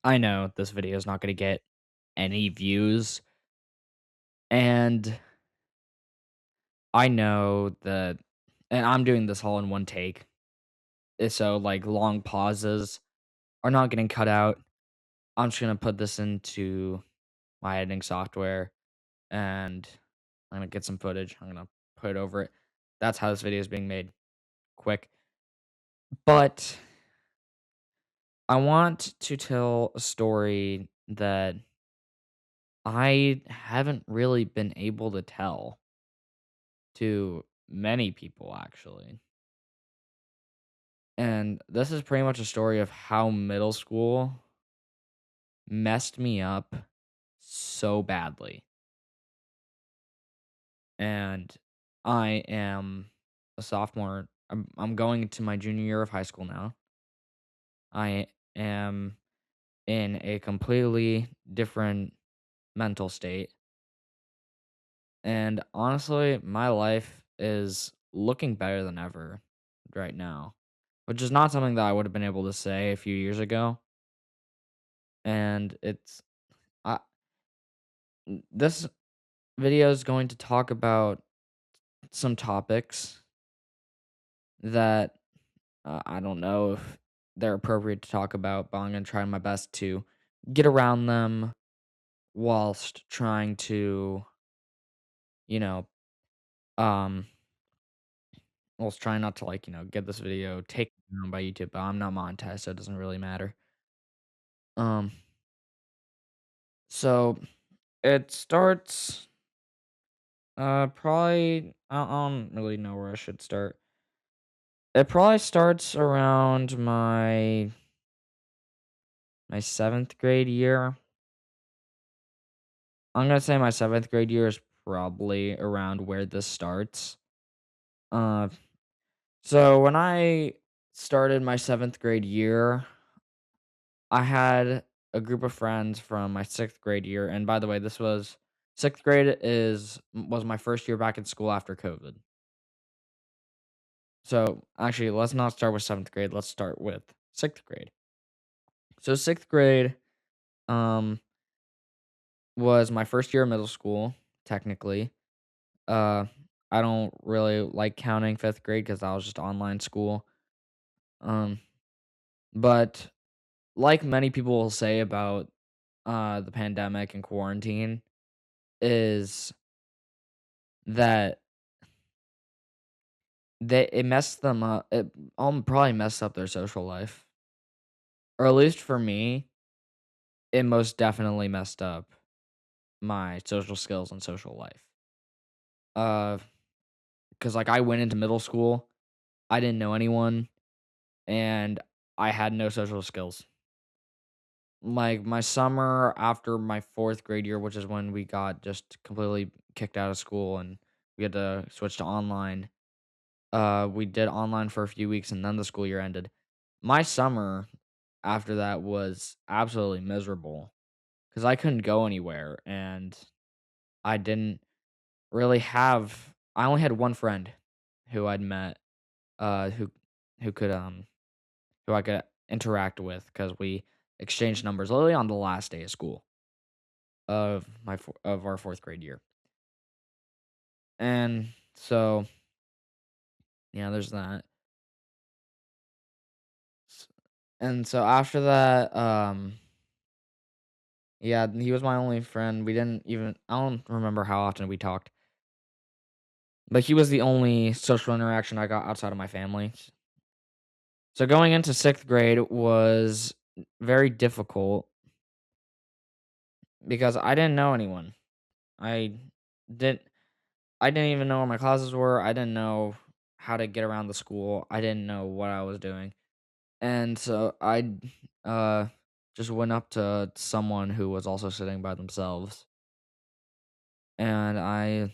I know this video is not gonna get any views, and I know that and I'm doing this all in one take, so, like, long pauses are not getting cut out. I'm just gonna put this into my editing software, and I'm gonna get some footage, I'm gonna put it over it. That's how this video is being made, quick. But I want to tell a story that I haven't really been able to tell to many people, actually. And this is pretty much a story of how middle school messed me up so badly. And I am a sophomore. I'm going into my junior year of high school now. I am in a completely different mental state. And honestly, my life is looking better than ever right now, which is not something that I would have been able to say a few years ago. And I, this video is going to talk about some topics that I don't know if they're appropriate to talk about, but I'm going to try my best to get around them whilst trying to, you know, um, whilst trying not to get this video taken down by YouTube. But I'm not monetized, so it doesn't really matter. Um, so it starts. Probably I don't really know where I should start. It probably starts around my 7th grade year. I'm gonna say my 7th grade year is probably around where this starts. Uh, so when I started my 7th grade year, I had a group of friends from my 6th grade year, and by the way, this was 6th grade was my first year back in school after COVID. So actually, let's not start with 7th grade. Let's start with 6th grade. So 6th grade, um, was my first year of middle school, technically. Uh, I don't really like counting 5th grade because that was just online school. Um, but like many people will say about the pandemic and quarantine, is that it messed them up. It probably messed up their social life, or at least for me, it most definitely messed up my social skills and social life. Uh, because like I went into middle school, I didn't know anyone, and I had no social skills. Like my summer after my 4th grade year, which is when we got just completely kicked out of school and we had to switch to online. We did online for a few weeks and then the school year ended. My summer after that was absolutely miserable because I couldn't go anywhere and I didn't really have I only had one friend who I'd met, uh, who who could, who I could interact with because we exchanged numbers literally on the last day of school of our 4th grade year. And so, yeah, there's that. S And so after that, yeah, he was my only friend. We didn't even I don't remember how often we talked, but he was the only social interaction I got outside of my family. So going into 6th grade was very difficult because I didn't know anyone. I didn't I didn't even know where my classes were. I didn't know how to get around the school. I didn't know what I was doing. And so I uh just went up to someone who was also sitting by themselves and I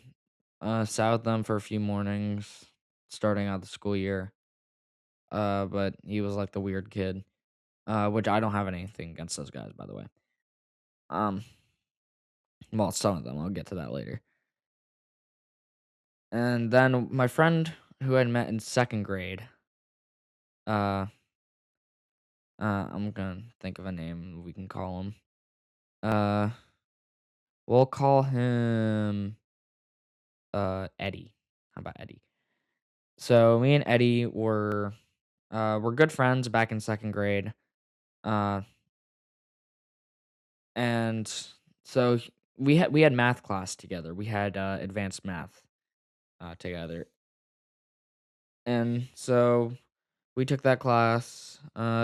sat with them for a few mornings starting out the school year. But he was like the weird kid. Which I don't have anything against those guys, by the way. Um well, some of them, I'll get to that later. And then my friend who I'd met in 2nd grade, uh I'm gonna think of a name we can call him. Uh, we'll call him Eddie. How about Eddie? So me and Eddie were good friends back in second grade. Uh, and so we had math class together. We had advanced math together, and so we took that class.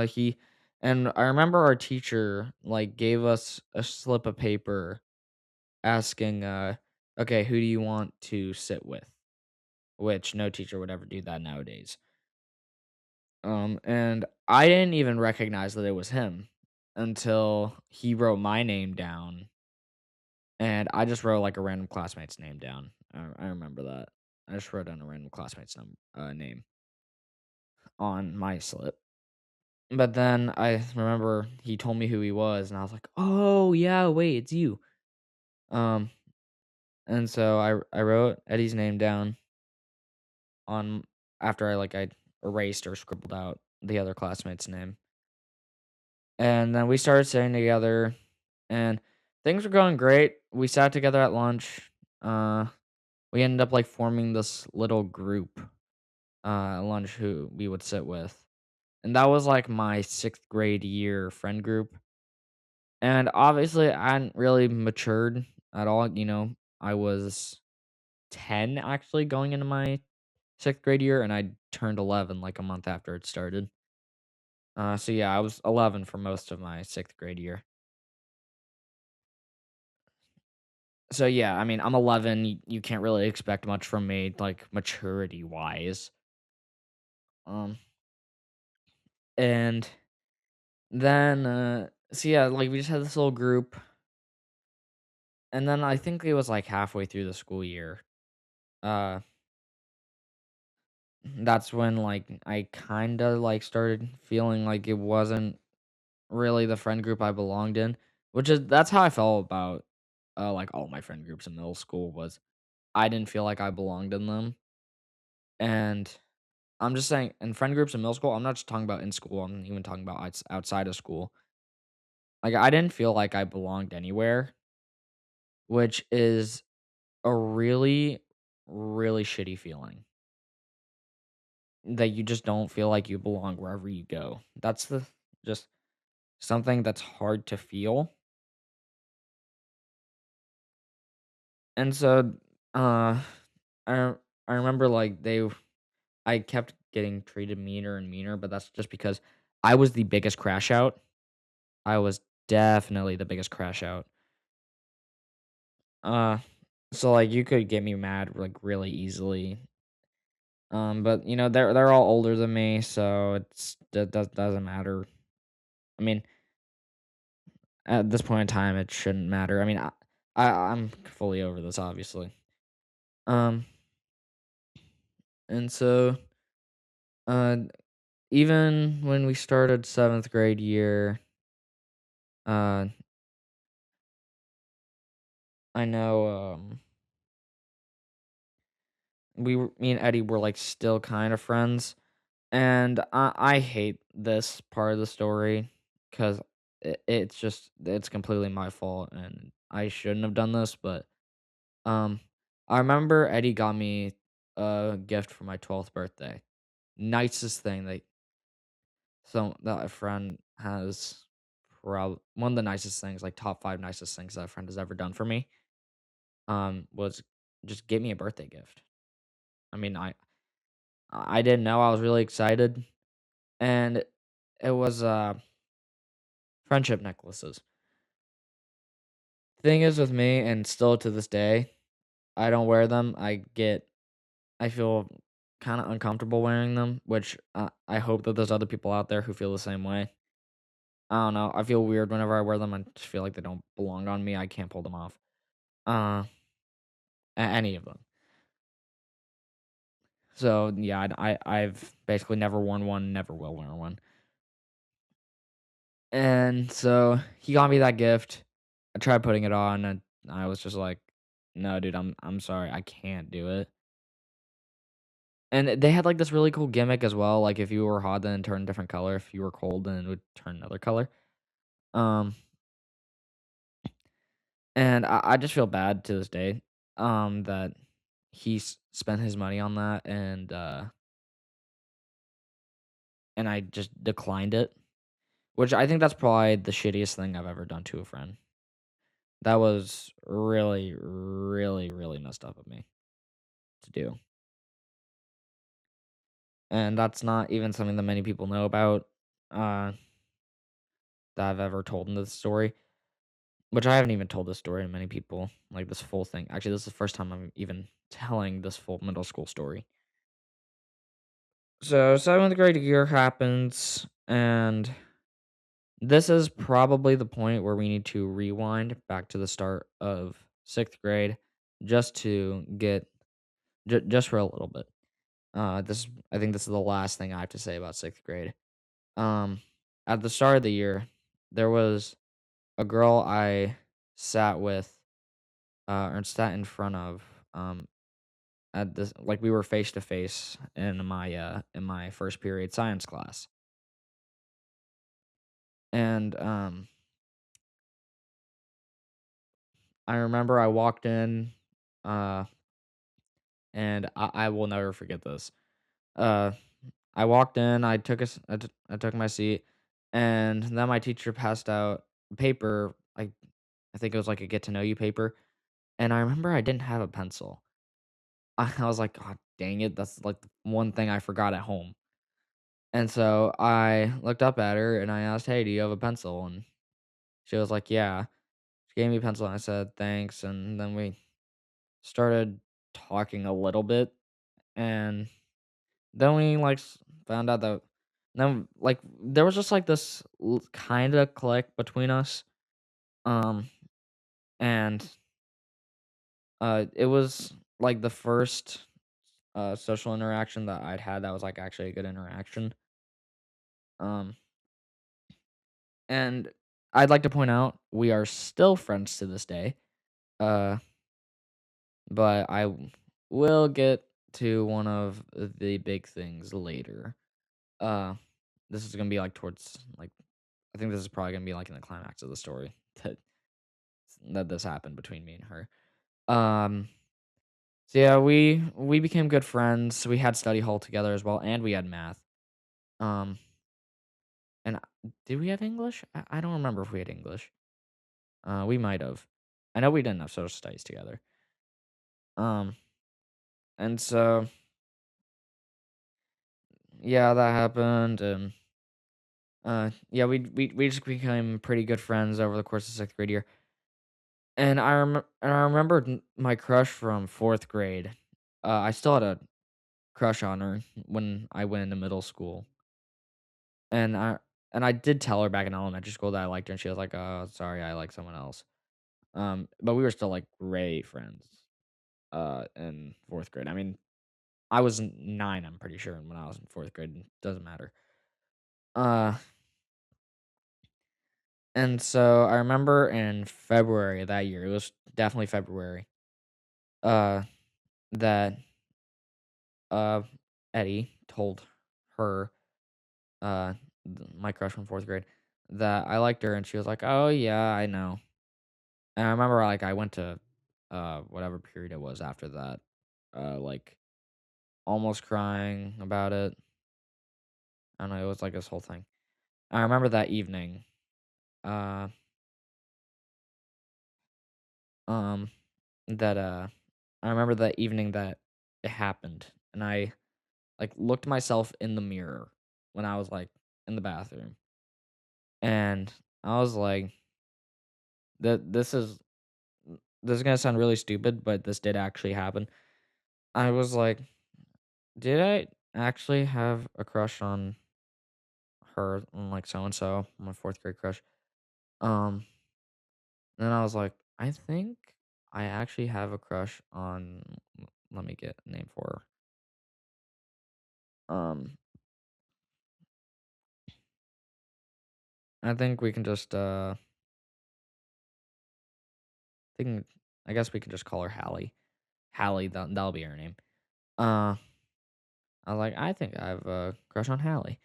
He and I remember our teacher like gave us a slip of paper asking, "Okay, who do you want to sit with?" Which no teacher would ever do that nowadays. And I didn't even recognize that it was him until he wrote my name down, and I just wrote like a random classmate's name down. I remember that. I just wrote down a random classmate's name on my slip. But then I remember he told me who he was, and I was like, "Oh yeah, wait, it's you." Um, and so I wrote Eddie's name down on after I erased or scribbled out the other classmate's name, and then we started sitting together, and things were going great. We sat together at lunch. Uh, we ended up like forming this little group at lunch who we would sit with, and that was like my sixth grade year friend group. And obviously, I hadn't really matured at all. I was 10 actually going into my sixth grade year, and I turned 11 like a month after it started. So yeah, I was 11 for most of my sixth grade year. So yeah, I mean, I'm 11. You can't really expect much from me, like maturity wise. Um, and then, so yeah, like we just had this little group, and then I think it was like halfway through the school year. Uh, That's when, like, I kinda, like, started feeling like it wasn't really the friend group I belonged in, which is that's how I felt about, like, all my friend groups in middle school was I didn't feel like I belonged in them, and I'm just saying in friend groups in middle school, I'm not just talking about in school, I'm even talking about outside of school. Like, I didn't feel like I belonged anywhere, which is a really, really shitty feeling that you just don't feel like you belong wherever you go. That's the just something that's hard to feel. And so, uh, I I remember, like, I kept getting treated meaner and meaner, but that's just because I was the biggest crash out. I was definitely the biggest crash out. Uh, so, like, you could get me mad, like, really easily. But, they're all older than me, so that doesn't matter. I mean, at this point in time, it shouldn't matter. I mean, I'm fully over this, obviously. Um, and so, uh even when we started 7th grade year, uh, I know, me and Eddie were, like, still kinda friends, and I hate this part of the story 'cause it's completely my fault, and I shouldn't have done this, but, um, I remember Eddie got me a gift for my 12th birthday. Nicest thing that a friend has one of the nicest things, like, top 5 nicest things that a friend has ever done for me, was just get me a birthday gift. I mean, I didn't know, I was really excited, and it was, friendship necklaces. Thing is with me, and still to this day, I don't wear them, I feel kinda uncomfortable wearing them, which, I hope that there's other people out there who feel the same way. I don't know, I feel weird whenever I wear them, I just feel like they don't belong on me, I can't pull them off. Uh, any of them. So, yeah, I've basically never worn one, never will wear one. And so, he got me that gift. I tried putting it on, and I was just like, "No, dude, I'm sorry, I can't do it." And they had, like, this really cool gimmick as well, like, if you were hot, then it turned a different color, if you were cold, then it would turn another color. Um, and I just feel bad to this day, that he spent his money on that, and I just declined it, which I think that's probably the shittiest thing I've ever done to a friend. That was really, really, really messed up of me to do, and that's not even something that many people know about, uh, that I've ever told in this story. Which I haven't even told this story to many people, like, this full thing. Actually, this is the first time I'm even telling this full middle school story. So, 7th grade year happens, and this is probably the point where we need to rewind back to the start of 6th grade just to get just for a little bit. I think this is the last thing I have to say about 6th grade. Um, at the start of the year, there was a girl I sat with, or sat in front of, at this like, we were face to face in my first period science class. And, I remember I walked in, uh, and I will never forget this. Uh, I walked in, I took my seat, and then my teacher passed out paper, like, I think it was like a get to know you paper, and I remember I didn't have a pencil. I was like, "God dang it, that's, like, the one thing I forgot at home." And so I looked up at her and I asked, "Hey, do you have a pencil?" And she was like, "Yeah." She gave me a pencil and I said, "Thanks." And then we started talking a little bit. And then we like found out that then like there was just like this kind of click between us. Um, and it was like the first social interaction that I'd had that was like actually a good interaction. Um, and I'd like to point out we are still friends to this day. Uh, but will get to one of the big things later. Uh, this is gonna be like towards like I think this is probably gonna be like in the climax of the story that this happened between me and her. Um, so yeah, we became good friends. We had study hall together as well, and we had math. Um, and did we have English? I don't remember if we had English. We might have. I know we didn't have social studies together. Um, and so yeah, that happened, and yeah, we just became pretty good friends over the course of 6th grade year. And I remembered my crush from 4th grade. I still had a crush on her when I went into middle school, and I did tell her back in elementary school that I liked her, and she was like, "Oh, sorry, I like someone else." But we were still like great friends. In 4th grade. I mean, I was 9, I'm pretty sure, when I was in 4th grade. It doesn't matter. Uh, and so I remember in February of that year, it was definitely February, uh, that, uh, Eddie told her, my crush from 4th grade, that I liked her, and she was like, "Oh, yeah, I know." And I remember, like, I went to, whatever period it was after that, like, almost crying about it. I don't know, it was like this whole thing. I remember that evening, uh, um, that, I remember that evening that it happened, and I, like, looked myself in the mirror when I was, like, in the bathroom, and I was like, "That this is gonna sound really stupid, but this did actually happen." I was like, "Did I actually have a crush on her, on, like, so and so, my 4th grade crush?" Um, then I was like, "I think I actually have a crush on" let me get a name for her. I think we can just, think I guess we could just call her Hallie. Hallie, that'll be her name. Uh, I was like, "I think I have a crush on Hallie."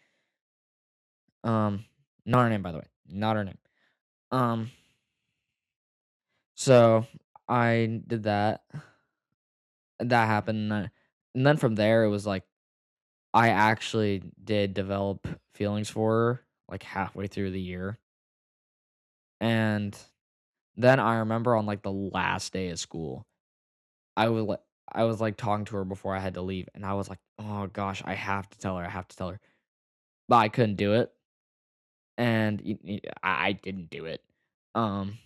Um, not her name, by the way, not her name. Um, so I did that. That happened, and then from there, it was like I actually did develop feelings for her, like, halfway through the year, and then I remember on, like, the last day of school, I was li I was, like, talking to her before I had to leave, and I was like, "Oh gosh, I have to tell her, I have to tell her." But I couldn't do it, and I didn't do it. Um,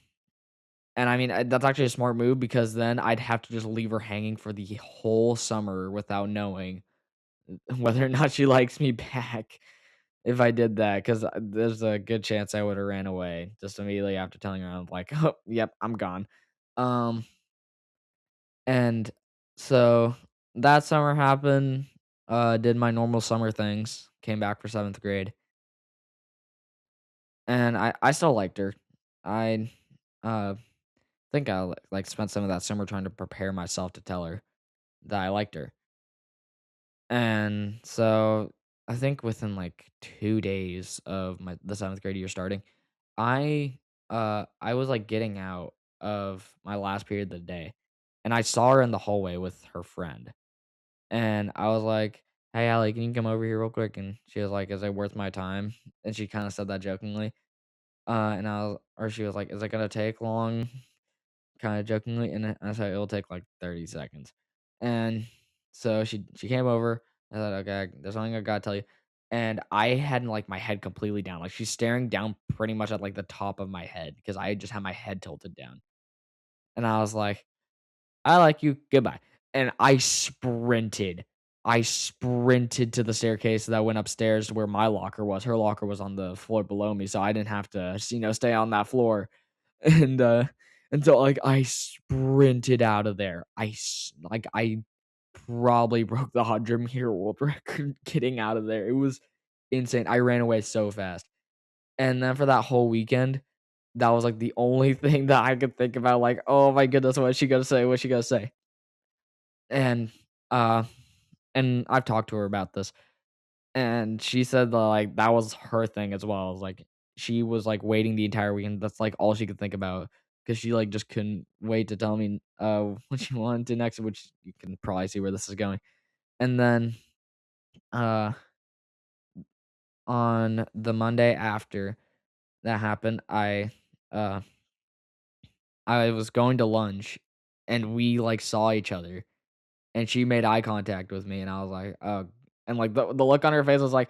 and I mean, that's actually a smart move because then I'd have to just leave her hanging for the whole summer without knowing whether or not she likes me back if I did that, 'cause, there's a good chance I would've ran away just immediately after telling her. I'm like, "Oh, yep, I'm gone." Um, and so that summer happened, did my normal summer things, came back for 7th grade, and I still liked her. I, think I, like, spent some of that summer trying to prepare myself to tell her that I liked her. And so I think within like 2 days of the 7th grade year starting, I was like getting out of my last period of the day and I saw her in the hallway with her friend. And I was like, "Hey, Allie, can you come over here real quick?" And she was like, "Is it worth my time?" And she kind of said that jokingly. And or she was like, "Is it gonna take long?" Kinda jokingly, and I said, "It'll take, like, 30 seconds." And so she came over, I said, "Okay, there's something I gotta tell you." And I had, like, my head completely down, like, she's staring down pretty much at, like, the top of my head because I just had my head tilted down. And I was like, "I like you, goodbye." And I sprinted to the staircase that went upstairs to where my locker was. Her locker was on the floor below me, so I didn't have to, stay on that floor. And, so, like, I sprinted out of there. I probably broke the 100-meter world record getting out of there. It was insane. I ran away so fast. And then for that whole weekend, that was, like, the only thing that I could think about, like, "Oh my goodness, what's she gonna say? What's she gonna say?" And, uh, and I've talked to her about this. And she said that, like, that was her thing as well. It like, she was, like, waiting the entire weekend. That's, like, all she could think about because she, like, just couldn't wait to tell me, what she wanted to next, which you can probably see where this is going. And then, uh, on the Monday after that happened, uh, I was going to lunch, and we, like, saw each other. And she made eye contact with me, and I was like, "Oh," and, like, the look on her face was like,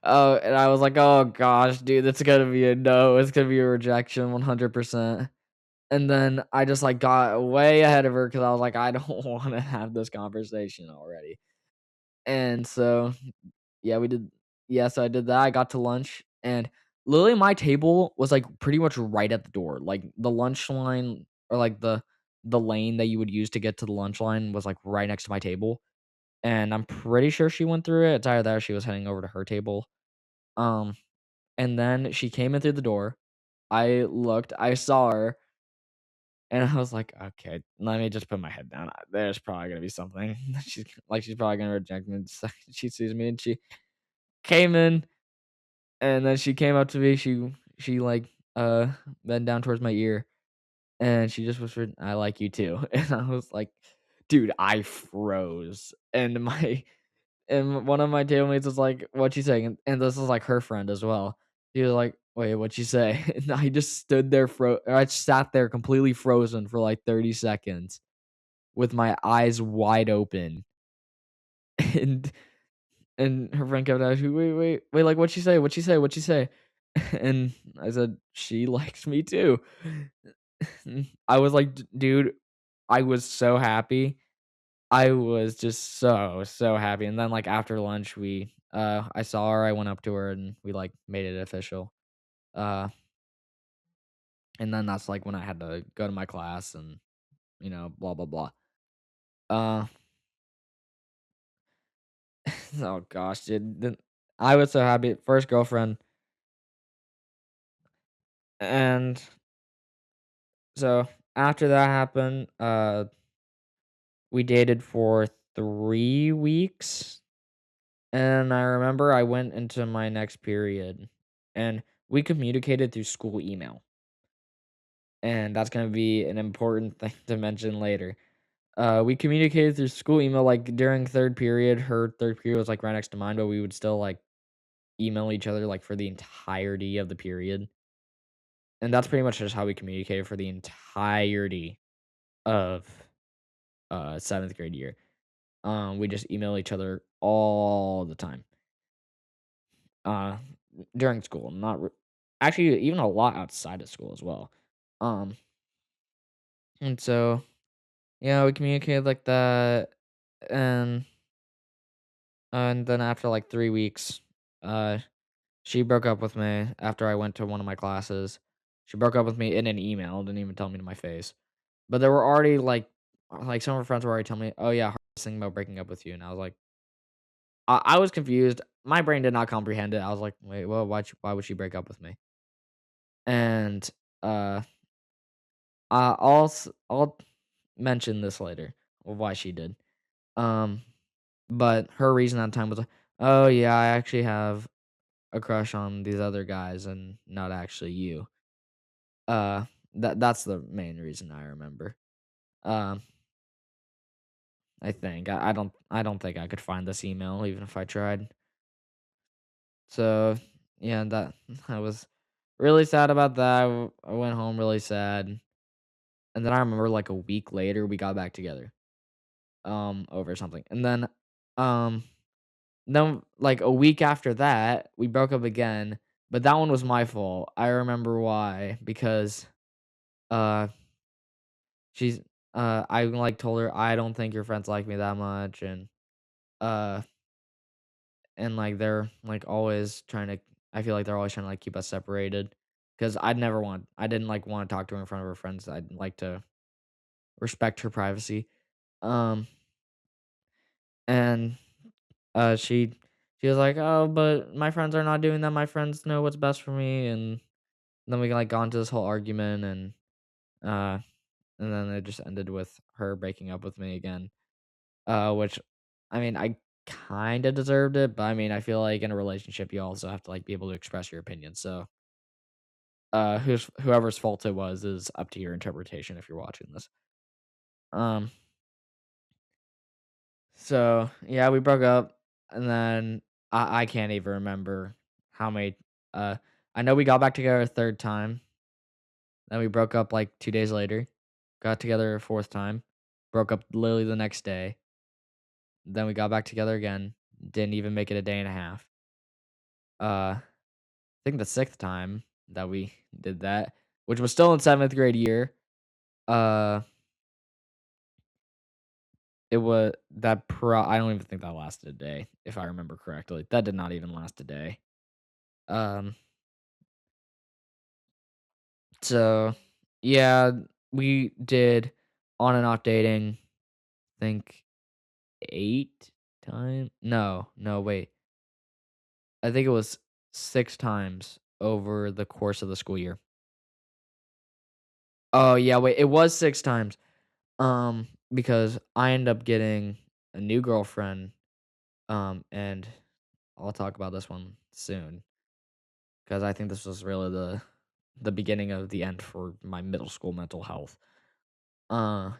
"Oh," and I was like, "Oh gosh, dude, it's gonna be a no, it's gonna be a rejection 100%." And then I just, like, got way ahead of her because I was like, "I don't wanna have this conversation already." And so, yeah, we did yeah, so I did that, I got to lunch, and literally my table was, like, pretty much right at the door, like, the lunch line or, like, the lane that you would use to get to the lunch line was, like, right next to my table. And I'm pretty sure she went through it. It's either that or she was heading over to her table. Um, and then she came in through the door. I looked, I saw her, and I was like, "Okay, let me just put my head down. There's probably gonna be something. She's probably gonna reject me the second she sees me." And she came in, and then she came up to me. She like bent down towards my ear, and she just whispered, "I like you too." And I was like, "Dude, I froze." And one of my tailmates was like, "What'd she say?" And this is, like, her friend as well. He was like, "Wait, what'd she say?" And I just stood there I sat there completely frozen for, like, 30 seconds with my eyes wide open. And her friend kept asking, "Wait, like, what'd she say? What'd she say? What'd she say?" And I said, "She likes me too." I was like, Dude," I was so happy. I was just so, so happy, and then, like, after lunch, I saw her, I went up to her, and we, like, made it official, uh, and then that's, like, when I had to go to my class and, blah, blah, blah. Uh, oh gosh, dude, I was so happy, first girlfriend, and so after that happened, we dated for 3 weeks, And I remember I went into my next period, and we communicated through school email, and that's gonna be an important thing to mention later. We communicated through school email, like, during 3rd period. Her 3rd period was, like, right next to mine, but we would still, like, email each other, like, for the entirety of the period, and that's pretty much just how we communicated for the entirety of, 7th grade year. We just email each other all the time, uh, during school, not r actually, even a lot outside of school as well. Um, and so, yeah, we communicated like that, and and then after, like, 3 weeks, uh she broke up with me after I went to one of my classes. She broke up with me in an email, didn't even tell me to my face. But there were already some of her friends were already telling me, "Oh yeah, Harvey's thinking about breaking up with you." And I was like, I was confused. My brain did not comprehend it. I was like, "Wait, well, why would she break up with me?" And uh, I'll mention this later of why she did. Um, but her reason at the time was like, "Oh yeah, I actually have a crush on these other guys and not actually you." Uh, that's the main reason I remember. Um, I think I don't think I could find this email even if I tried. So yeah, that I was really sad about that. I went home really sad, and then I remember like a week later we got back together. Over something, and um, then like a week after that we broke up again, but that one was my fault. I remember why because uh she's I, like, told her, "I don't think your friends like me that much," uh, like, they're, like, always trying to I feel like they're always trying to, like, keep us separated. Because I didn't, like, wanna talk to her in front of her friends. I'd like to respect her privacy. Um, and, she was like, "Oh, but my friends are not doing that. My friends know what's best for me," and then we, like, got into this whole argument, uh, and then it just ended with her breaking up with me again. Which I mean, I kinda deserved it, but I mean, I feel like in a relationship, you also have to, like, be able to express your opinion, so, whoever's fault it was is up to your interpretation if you're watching this. Um, so, yeah, we broke up, and then I can't even remember how many uh, I know we got back together a 3rd time, then we broke up, like, 2 days later, got together a 4th time, broke up literally the next day, then we got back together again, didn't even make it a day and a half. I think the 6th time that we did that, which was still in 7th grade year, uh, it was I don't even think that lasted a day, if I remember correctly. That did not even last a day. Um, so, yeah, we did on and off dating, think 8 time no, wait. I think it was 6 times over the course of the school year. Oh, yeah, wait, it was 6 times. Because I end up getting a new girlfriend, and I'll talk about this one soon because I think this was really the beginning of the end for my middle school mental health. Uh,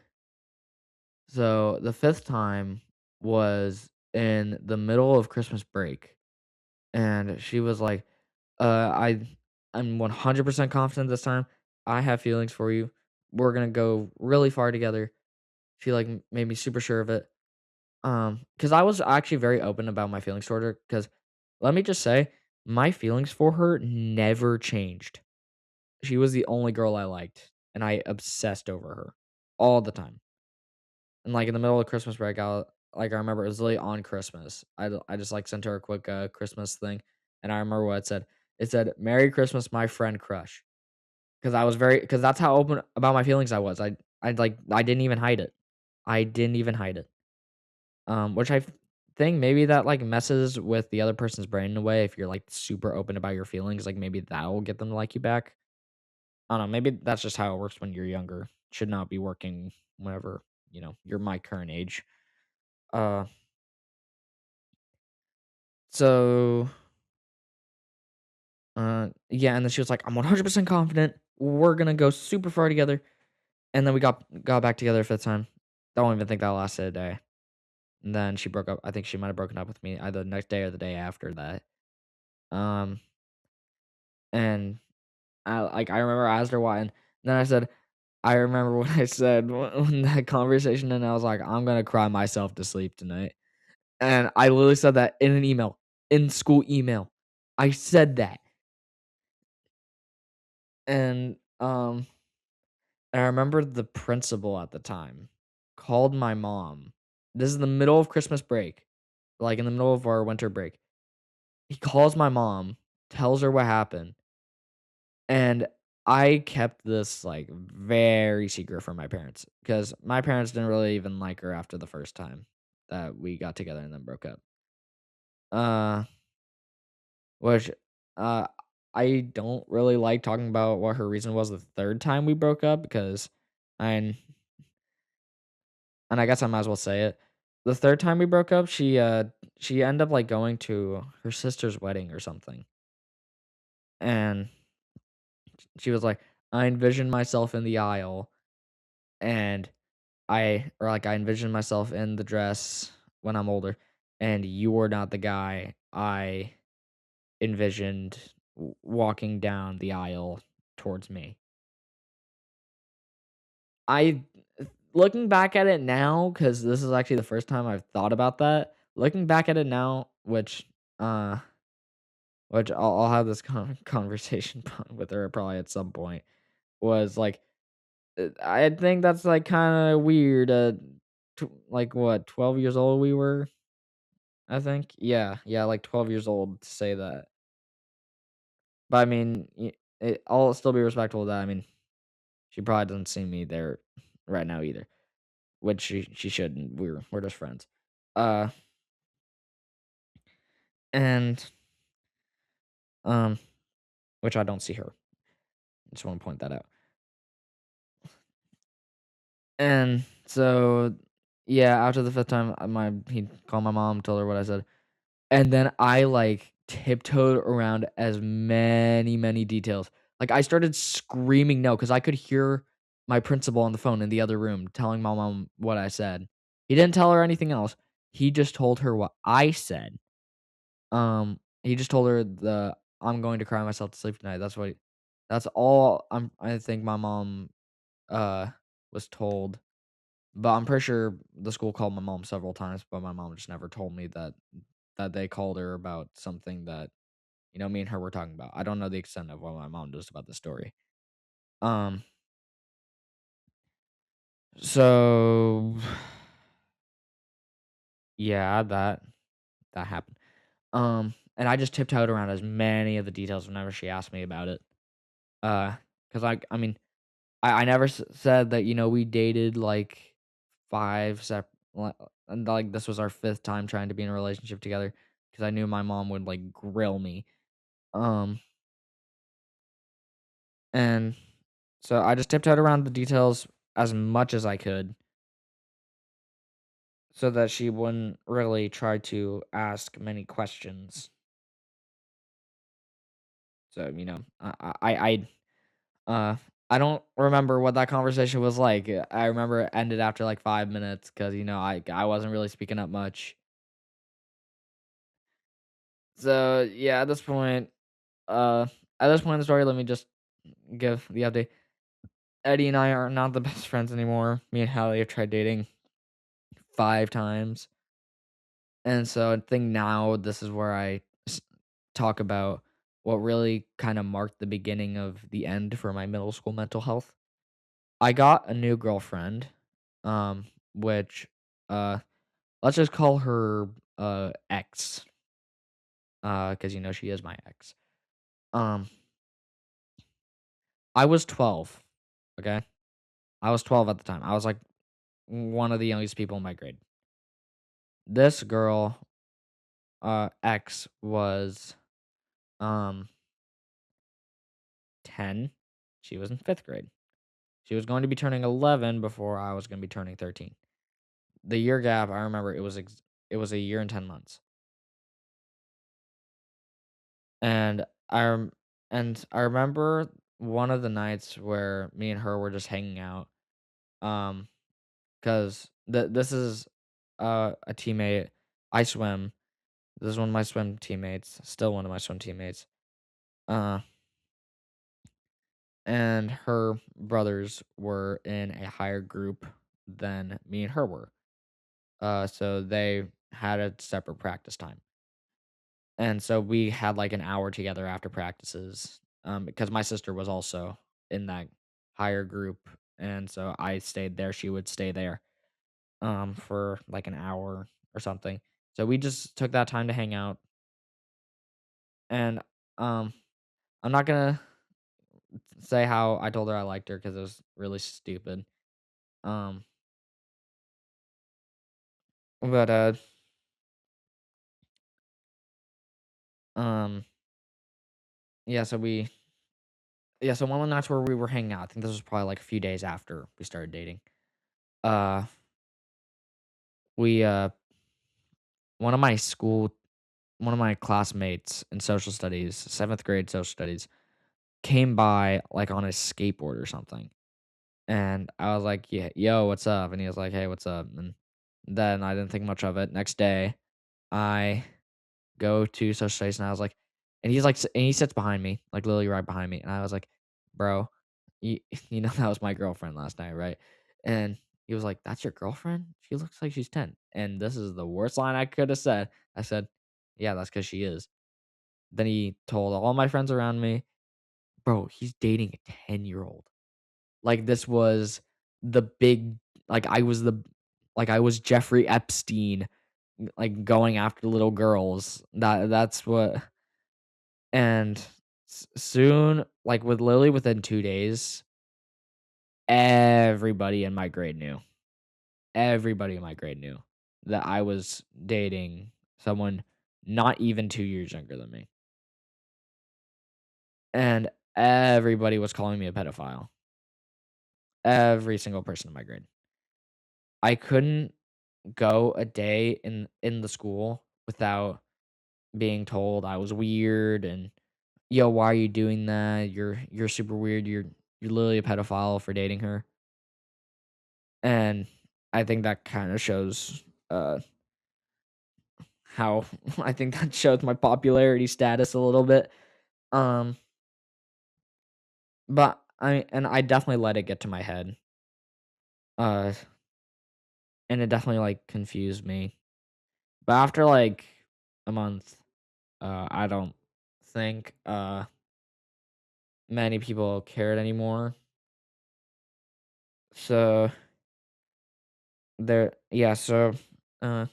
so the 5th time was in the middle of Christmas break, and she was like, I'm 100% confident this time. I have feelings for you. We're gonna go really far together." She like made me super sure of it. Because I was actually very open about my feelings toward her. Because let me just say, my feelings for her never changed. She was the only girl I liked, and I obsessed over her all the time. And, like, in the middle of Christmas break, I remember it was literally on Christmas. I just, like, sent her a quick, Christmas thing, and I remember what it said. It said, "Merry Christmas, my friend crush." Because that's how open about my feelings I was. I didn't even hide it. I didn't even hide it. Which think maybe that, like, messes with the other person's brain in a way if you're, like, super open about your feelings, like, maybe that will get them to like you back. I don't know, maybe that's just how it works when you're younger. Should not be working whenever, you're my current age. Uh, So, yeah, and then she was like, "I'm 100% confident. We're gonna go super far together." And then we got back together a fifth time. Don't even think that lasted a day. And then she broke up. I think she might have broken up with me either the next day or the day after that. Um, and I remember I asked her why, and then I said, I remember what I said when that conversation, and I was like, "I'm gonna cry myself to sleep tonight." And I literally said that in an email, in school email. I said that, and I remember the principal at the time called my mom. This is the middle of Christmas break, like in the middle of our winter break. He calls my mom, tells her what happened, and I kept this like very secret from my parents because my parents didn't really even like her after the first time that we got together and then broke up. Uh, which uh, I don't really like talking about what her reason was the third time we broke up because I and I guess I might as well say it. The third time we broke up, she ended up like going to her sister's wedding or something, and she was like, "I envisioned myself in the aisle, and I envisioned myself in the dress when I'm older, and you were not the guy I envisioned walking down the aisle towards me." I looking back at it now, because this is actually the first time I've thought about that. Looking back at it now, uh, which I'll have this conversation with her probably at some point, was like, I think that's like kind of weird. Like what, 12 years old we were? I think. Yeah, yeah, like 12 years old to say that. But I mean, I'll still be respectful of that. I mean, she probably doesn't see me there right now either, which she shouldn't. We're just friends. Uh, and um, which I don't see her. Just want to point that out. And so, yeah, after the fifth time, he called my mom, told her what I said, and then I like tiptoed around as many details. Like I started screaming no because I could hear my principal on the phone in the other room telling my mom what I said. He didn't tell her anything else. He just told her what I said. He just told her the I'm going to cry myself to sleep tonight. That's all I think my mom uh was told. But I'm pretty sure the school called my mom several times, but my mom just never told me that they called her about something that, me and her were talking about. I don't know the extent of what my mom knows about the story. Um, so yeah, that happened. And I just tiptoed around as many of the details whenever she asked me about it. Because I mean, I never said that, we dated like five sep and like this was our fifth time trying to be in a relationship together because I knew my mom would like grill me. Um, and so I just tiptoed around the details as much as I could so that she wouldn't really try to ask many questions. So, uh, I don't remember what that conversation was like. I remember it ended after like 5 minutes because, I wasn't really speaking up much. So, yeah, uh, at this point in the story, let me just give the update. Eddie and I are not the best friends anymore. Me and Hallie have tried dating 5 times. And so I think now this is where talk about what really kind of marked the beginning of the end for my middle school mental health. I got a new girlfriend, um, which uh let's just call her ex. Because she is my ex. Um, I was 12. Okay. I was 12 at the time. I was like one of the youngest people in my grade. This girl, ex was um 10. She was in 5th grade. She was going to be turning 11 before I was going to be turning 13. The year gap, I remember it was a year and 10 months. And I remember one of the nights where me and her were just hanging out, um, 'cause this is, a teammate. I swim. This is one of my swim teammates, still one of my swim teammates. Uh, and her brothers were in a higher group than me and her were. So they had a separate practice time. And so we had like an hour together after practices. Because my sister was also in that higher group. And so I stayed there. She would stay there for like an hour or something. So we just took that time to hang out. And um I'm not gonna say how I told her I liked her because it was really stupid. Um but um yeah, so one of the nights where we were hanging out, I think this was probably like a few days after we started dating. Uh we one of my school one of my classmates in social studies, 7th grade social studies, came by like on a skateboard or something. And I was like, yeah, yo, what's up? And he was like, hey, what's up? And then I didn't think much of it. Next day, I go to social studies and I was like, and he's like, and he sits behind me, like literally right behind me. And I was like, bro, you, you know, that was my girlfriend last night, right? And he was like, that's your girlfriend? She looks like she's 10. And this is the worst line I could have said. I said, yeah, that's because she is. Then he told all my friends around me, "Bro, he's dating a 10-year-old." Like, this was the big like, I was Jeffrey Epstein, like, going after little girls. That's what and soon, like, with literally within 2 days, everybody in my grade knew. Everybody in my grade knew that I was dating someone not even 2 years younger than me. And everybody was calling me a pedophile. Every single person in my grade. I couldn't go a day in the school without being told I was weird and, "Yo, why are you doing that? You're super weird. You're literally a pedophile for dating her." And I think that kinda shows, how I think that shows my popularity status a little bit. Um, but I definitely let it get to my head. Uh, and it definitely, like, confused me. But after, like, a month, I don't think, many people cared anymore. So, uh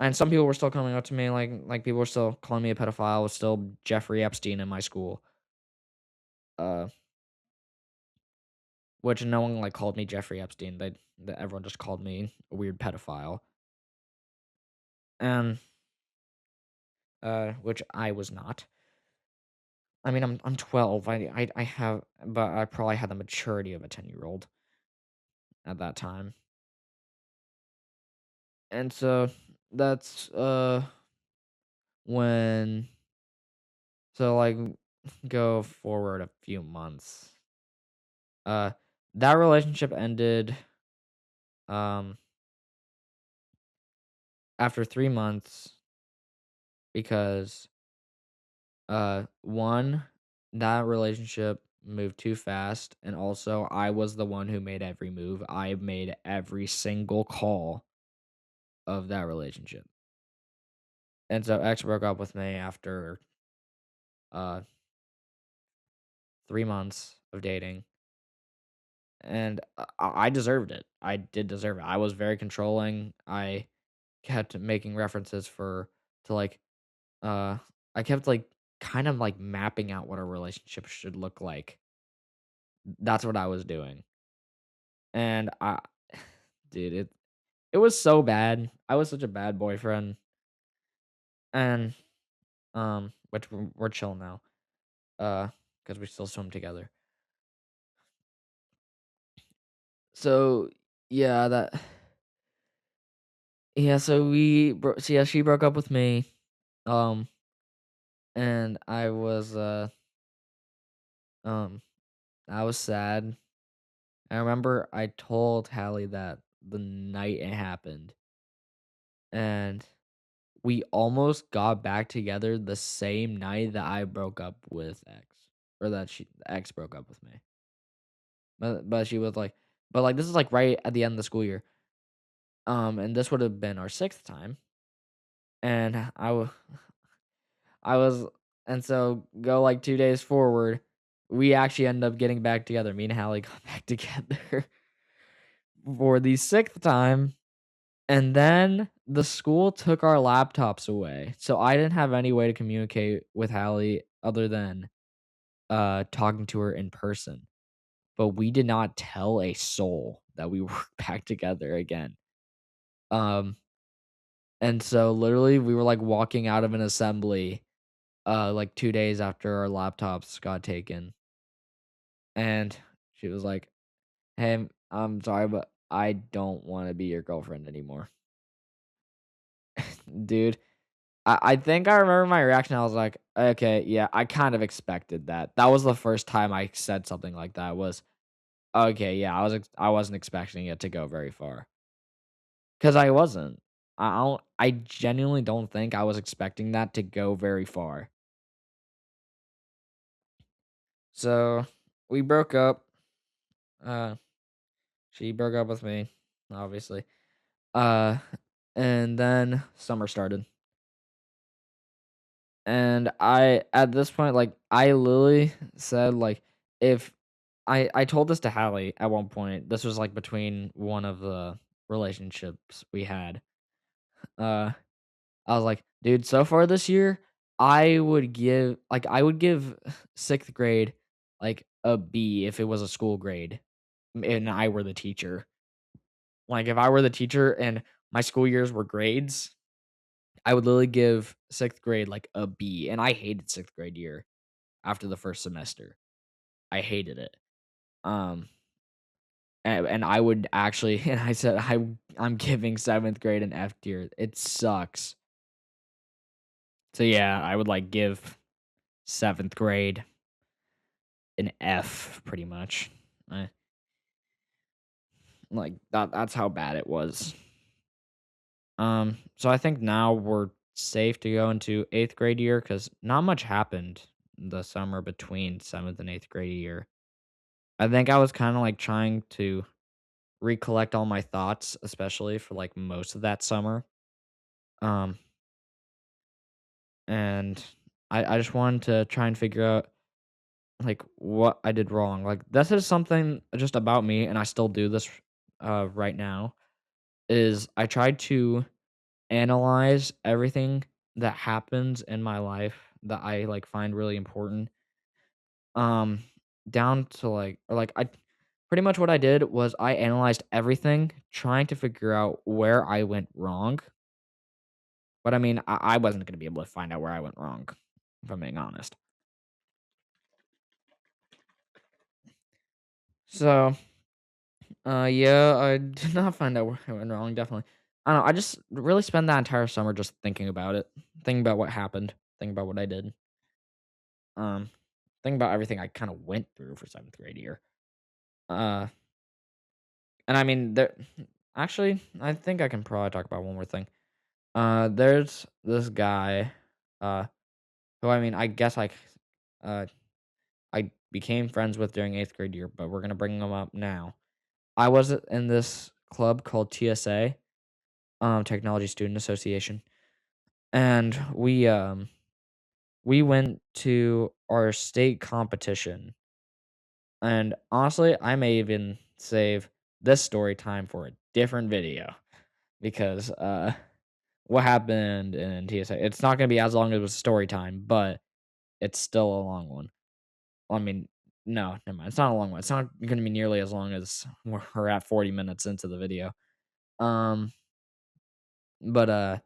and some people were still coming up to me, like, people were still calling me a pedophile, was still Jeffrey Epstein in my school, uh, which no one, like, called me Jeffrey Epstein, everyone just called me a weird pedophile, and, which I was not. I mean, I'm 12, I have but I probably had the maturity of a 10-year-old at that time. And so that's when like go forward a few months. Uh that relationship ended um after 3 months because one, that relationship moved too fast, and also I was the one who made every move. I made every single call of that relationship. And so X broke up with me after uh 3 months of dating. And I deserved it. I did deserve it. I was very controlling. I kept making references to like uh I kept like kind of like mapping out what a relationship should look like. That's what I was doing. And I dude, it was so bad. I was such a bad boyfriend. And which we're chill now. Cuz we still swim together. So yeah, so yeah, she broke up with me. Um and um I was sad. I remember I told Hallie that the night it happened, and we almost got back together the same night that I broke up with X, or that the X broke up with me. But she was like, but like this is like right at the end of the school year. And this would have been our sixth time, and I was, and so go like 2 days forward, we actually ended up getting back together. Me and Hallie got back together for the sixth time. And then the school took our laptops away, so I didn't have any way to communicate with Hallie other than, talking to her in person, but we did not tell a soul that we were back together again. Um, and so literally we were, like, walking out of an assembly, like, 2 days after our laptops got taken, and she was like, "Hey, I'm sorry, but I don't wanna be your girlfriend anymore." Dude, I think I remember my reaction. I was like, "Okay, yeah, I kind of expected that." That was the first time I said something like that was, "Okay, yeah, I wasn't expecting it to go very far, cause I wasn't. I genuinely don't think I was expecting that to go very far. So, we broke up, uh, she broke up with me, obviously, uh, and then summer started. And I at this point, like, I literally said, like, if I told this to Hallie at one point. This was, like, between one of the relationships we had. Uh, I was like, "Dude, so far this year, I would give 6th grade, like, a B if it was a school grade, and I were the teacher." Like, if I were the teacher and my school years were grades, I would literally give 6th grade, like, a B, and I hated 6th grade year after the 1st semester. I hated it. Um, and I would actually and I said, I'm giving 7th grade an F tier. It sucks." So, yeah, I would, like, give 7th grade an F pretty much. Eh, like, that's how bad it was. So I think now we're safe to go into 8th grade year because not much happened the summer between 7th and 8th grade year. I think I was kinda, like, trying to recollect all my thoughts, especially for, like, most of that summer. Um, and I just wanted to try and figure out, like, what I did wrong. Like, this is something just about me, and I still do this, right now, is I try to analyze everything that happens in my life that I, like, find really important, um, down to, like or, like, I pretty much what I did was I analyzed everything, trying to figure out where I went wrong. But I mean, I wasn't gonna be able to find out where I went wrong, if I'm being honest. So, yeah, I did not find out where I went wrong, definitely. I don't know, I just really spent that entire summer just thinking about it, thinking about what happened, thinking about what I did, um, thinking about everything I kinda went through for 7th grade year. Uh, and I mean, there actually, I think I can probably talk about one more thing. There's this guy, uh, who I mean, I guess uh I became friends with during 8th grade year, but we're gonna bring them up now. I was in this club called TSA, Technology Student Association, and we went to our state competition. And honestly, I may even save this story time for a different video because what happened in TSA, it's not gonna be as long as it was story time, but it's still a long one. I mean, no, never mind. It's not a long one. It's not gonna be nearly as long as we're at 40 minutes into the video. Um, but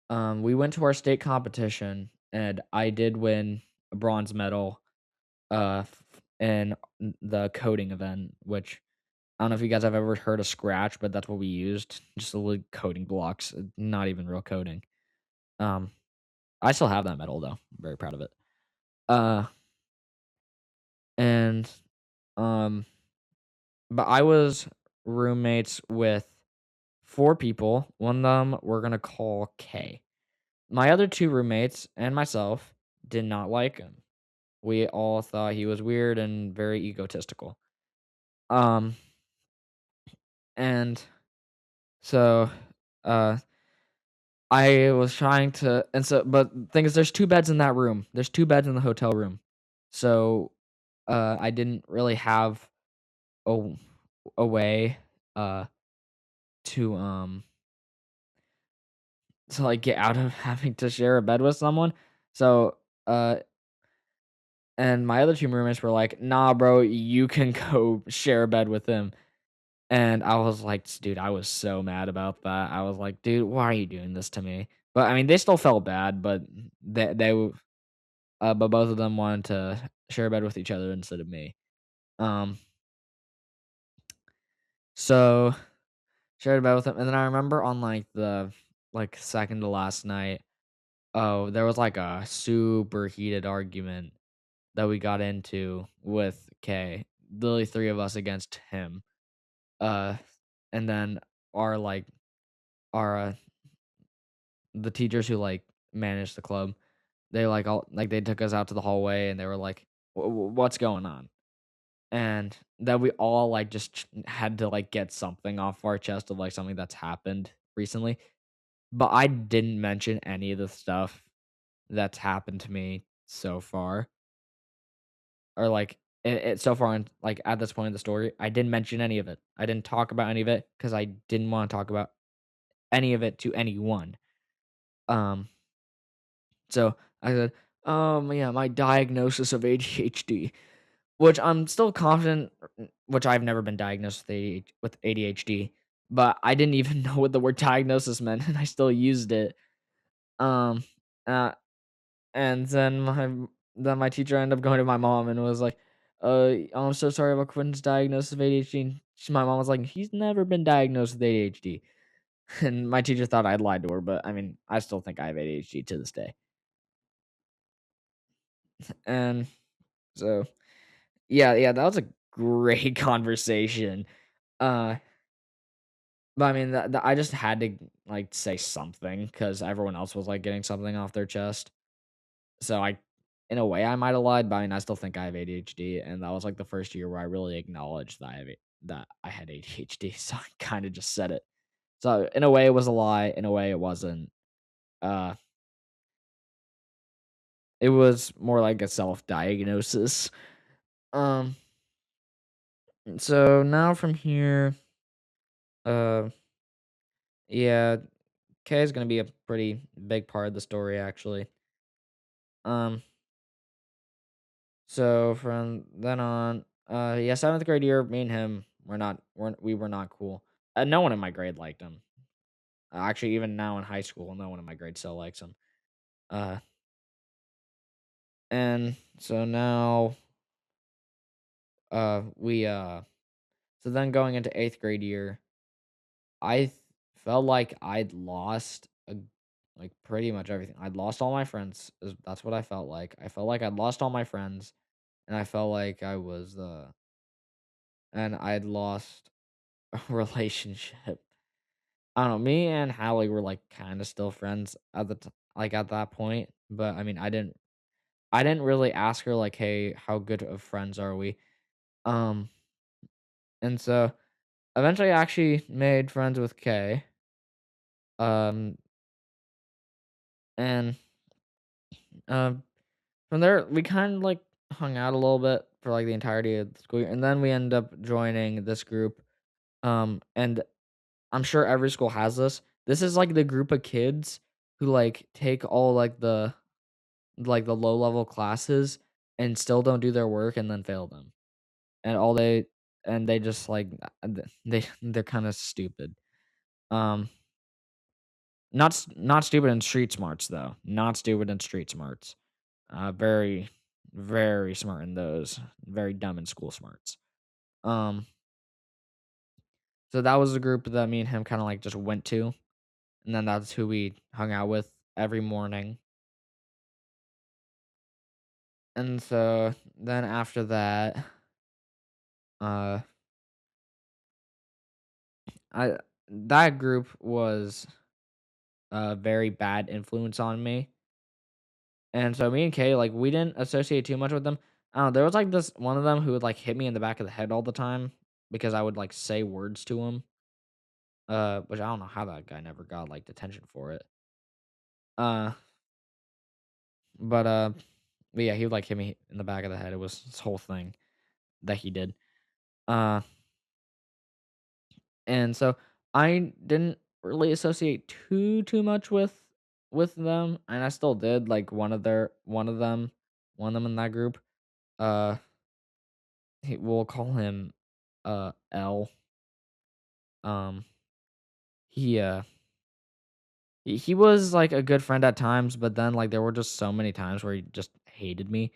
we went to our state competition and I did win a bronze medal in the coding event, which I don't know if you guys have ever heard of Scratch, but that's what we used. Just the little coding blocks, not even real coding. Um, I still have that medal though. I'm very proud of it. Uh, and um, but I was roommates with 4 people. One of them we're gonna call K. My other 2 roommates and myself did not like him. We all thought he was weird and very egotistical. Um, and so, uh, I was trying to and so but the thing is there's 2 beds in that room. There's 2 beds in the hotel room. So, I didn't really have a a way, uh, to, like, get out of having to share a bed with someone. So, uh and my other 2 roommates were like, "Nah, bro, you can go share a bed with him." And I was like, dude, I was so mad about that. I was like, "Dude, why are you doing this to me?" But, I mean, they still felt bad, but but both of them wanted to share a bed with each other instead of me. Um, so shared a bed with them, and then I remember on, like, the, like, 2nd to last night, oh, there was, like, a super heated argument that we got into with K, literally 3 of us against him. Uh, and then our, like our, the teachers who, like, managed the club, they, like, all like, they took us out to the hallway, and they were like, What's going on?" And that we all, like, just had to, like, get something off our chest of, like, something that's happened recently, but I didn't mention any of the stuff that's happened to me so far, or, like, it so far in like, at this point in the story, I didn't mention any of it. I didn't talk about any of it because I didn't wanna talk about any of it to anyone. Um, so I said, yeah, my diagnosis of ADHD," which I'm still confident which I've never been diagnosed with ADHD, but I didn't even know what the word diagnosis meant, and I still used it. Um, uh, and then my teacher ended up going to my mom and was like, I'm so sorry about Quentin's diagnosis of ADHD." And my mom was like, "He's never been diagnosed with ADHD." And my teacher thought I'd lied to her, but I mean, I still think I have ADHD to this day. And so, yeah, yeah, that was a great conversation. Uh, but I mean, that I just had to like say something because everyone else was like getting something off their chest. So in a way, I might have lied, but I mean, I still think I have ADHD, and that was like the first year where I really acknowledged that I had ADHD. So I kind of just said it. So in a way, it was a lie. In a way, it wasn't. Uh, it was more like a self-diagnosis. Um, so now from here, uh, yeah, K is gonna be a pretty big part of the story, actually. Um, so from then on, yeah, 7th grade year, me and him we were not cool. No one in my grade liked him. Actually, even now in high school, no one in my grade still likes him. Uh, and so now, we so then going into 8th grade year, I felt like I'd lost like pretty much everything. I'd lost all my friends. That's what I felt like. I felt like I'd lost all my friends, and I felt like and I'd lost a relationship. I don't know. Me and Hallie were like kind of still friends like at that point, but I mean, I didn't really ask her like, "Hey, how good of friends are we?" Um, and so eventually, I actually made friends with Kay. Um, and um, from there, we kind of like hung out a little bit for like the entirety of the school year, and then we ended up joining this group. And I'm sure every school has this. This is like the group of kids who like take all like the low level classes and still don't do their work and then fail them. And all they just like they're kind of stupid. Um, not stupid in street smarts though. Not stupid in street smarts. Very very smart in those. Very dumb in school smarts. Um, so that was the group that me and him kind of like just went to, and then that's who we hung out with every morning. And so then after that, uh, I that group was a very bad influence on me. And so me and Kay, like, we didn't associate too much with them. I don't know, there was, like, this one of them who would, like, hit me in the back of the head all the time because I would, like, say words to him, which I don't know how that guy never got, like, detention for it. Uh, but, uh, but yeah, he would, like, hit me in the back of the head. It was this whole thing that he did. Uh, and so I didn't really associate too much with them, and I still did, like, one of them in that group. Uh, we'll call him, L. Um, he, uh, he was, like, a good friend at times, but then, like, there were just so many times where he just hated me.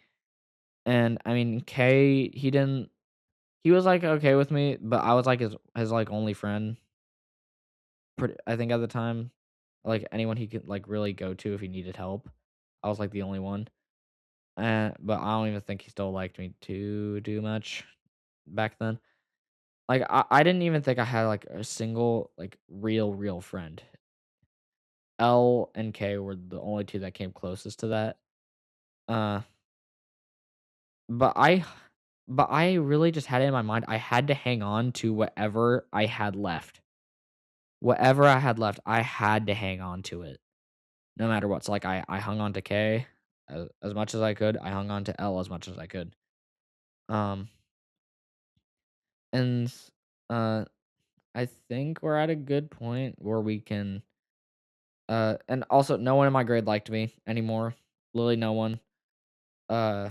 And, I mean, K, he was, like, okay with me, but I was, like, his, like, only friend, I think at the time. Like, anyone he could, like, really go to if he needed help. I was, like, the only one. But I don't even think he still liked me too much back then. Like, I didn't even think I had, like, a single, like, real friend. L and K were the only 2 that came closest to that. Uh, but I really just had it in my mind, I had to hang on to whatever I had left. Whatever I had left, I had to hang on to it, no matter what. So, like, I hung on to K as much as I could, I hung on to L as much as I could. Um, and, uh, I think we're at a good point where we can, and also no one in my grade liked me anymore. Literally no one. Uh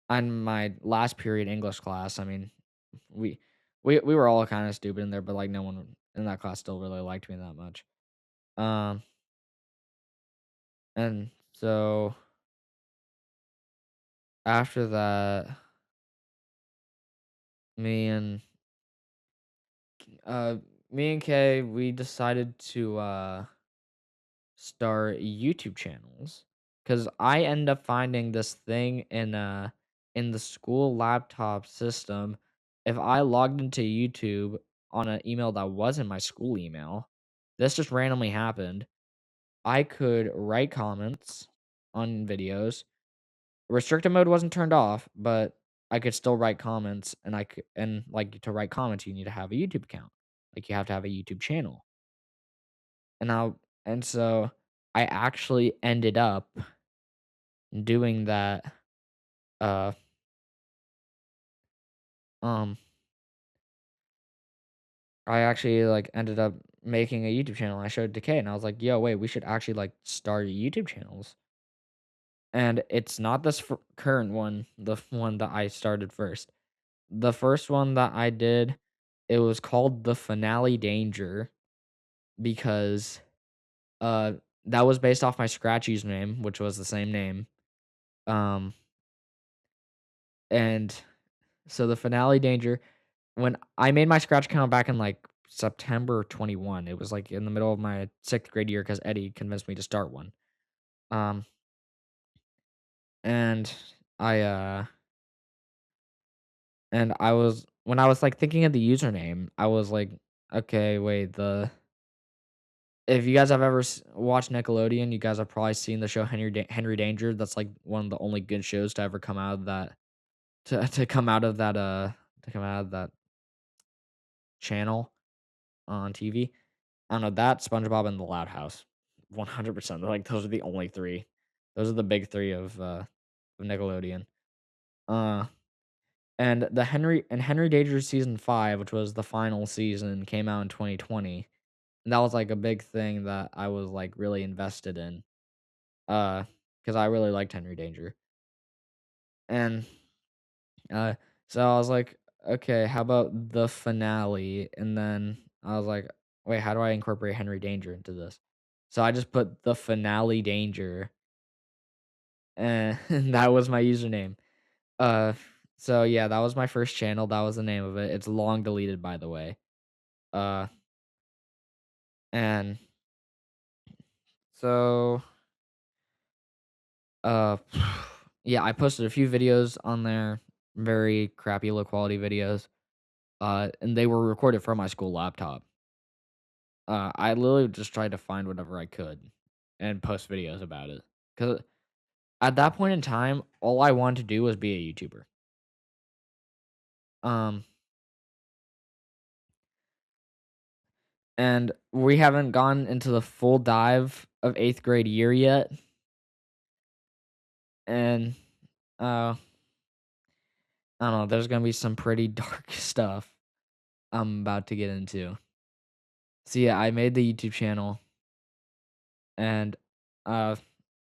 On my last period English class, I mean, we we were all kinda stupid in there, but, like, no one in that class still really liked me that much. Um, and so after that, me and uh, me and Kay, we decided to, start YouTube channels because I ended up finding this thing in the school laptop system. If I logged into YouTube on an email that wasn't my school email, this just randomly happened. I could write comments on videos. Restricted mode wasn't turned off, but I could still write comments, and I could, and like to write comments, you need to have a YouTube account. Like you have to have a YouTube channel. And I and so I actually ended up doing that, uh, um, I actually, like, ended up making a YouTube channel. I showed it to Kay, and I was like, "Yo, wait, we should actually, like, start YouTube channels." And it's not this current one, the one that I started first. The first one that I did, it was called The Finale Danger because, uh, that was based off my Scratch username, which was the same name. Um, and so The Finale Danger, when I made my Scratch account back in, like, September 21, it was, like, in the middle of my 6th grade year because Eddie convinced me to start one. Um, and I, and I was when I was, like, thinking of the username, I was like, "Okay, wait, the" if you guys have ever watched Nickelodeon, you guys have probably seen the show Henry Danger. That's, like, one of the only good shows to ever come out of that to come out of that, to come out of that channel on TV. I don't know, that, SpongeBob, and The Loud House. 100%. Like, those are the only 3. Those are the big 3 of Nickelodeon. Uh, and Henry Danger season 5, which was the final season, came out in 2020, and that was, like, a big thing that I was, like, really invested in, because I really liked Henry Danger. And, uh, so I was like, "Okay, how about the finale?" And then I was like, "Wait, how do I incorporate Henry Danger into this?" So I just put the finale danger, and that was my username. Uh, so yeah, that was my first channel. That was the name of it. It's long deleted, by the way. Uh, and so uh, Yeah, I posted a few videos on there, very crappy low quality videos, and they were recorded from my school laptop. I literally just tried to find whatever I could and post videos about it. Cause at that point in time, all I wanted to do was be a YouTuber. Um, and we haven't gone into the full dive of 8th grade year yet, and, uh, I don't know, there's gonna be some pretty dark stuff I'm about to get into. So, yeah, I made the YouTube channel, and, uh,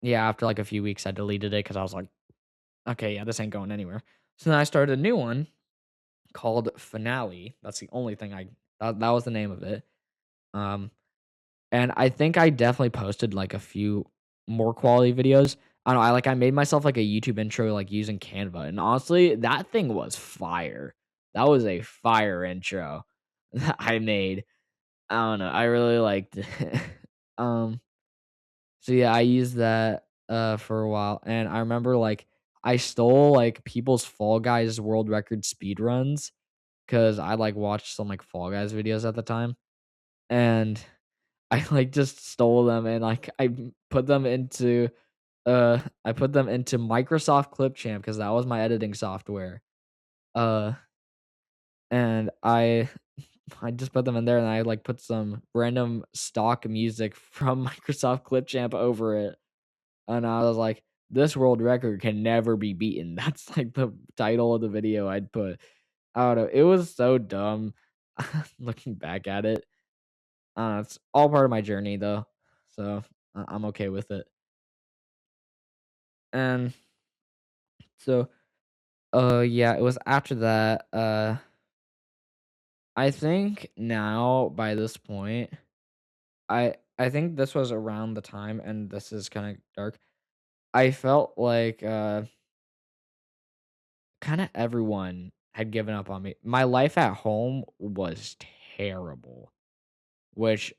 yeah, after, like, a few weeks, I deleted it because I was like, "Okay, yeah, this ain't going anywhere." So then I started a new one called Finale. That's the only thing that was the name of it. Um, and I think I definitely posted like a few more quality videos. I don't know. I made myself like a YouTube intro like using Canva, and honestly, that thing was fire. That was a fire intro that I made. I don't know. I really liked it. um, so yeah, I used that for a while, and I remember like I stole like people's Fall Guys world record speed runs 'cause I, like, watched some, like, Fall Guys videos at the time, and I, like, just stole them and, like, I put them into Microsoft Clipchamp because that was my editing software, uh, and I just put them in there and I, like, put some random stock music from Microsoft Clipchamp over it, and I was like, "This world record can never be beaten." That's, like, the title of the video I'd put. I don't know, it was so dumb looking back at it. It's all part of my journey though, so I'm okay with it. And so, yeah, it was after that. I think now by this point, I think this was around the time, and this is kind of dark. I felt like kind of everyone had given up on me. My life at home was terrible, which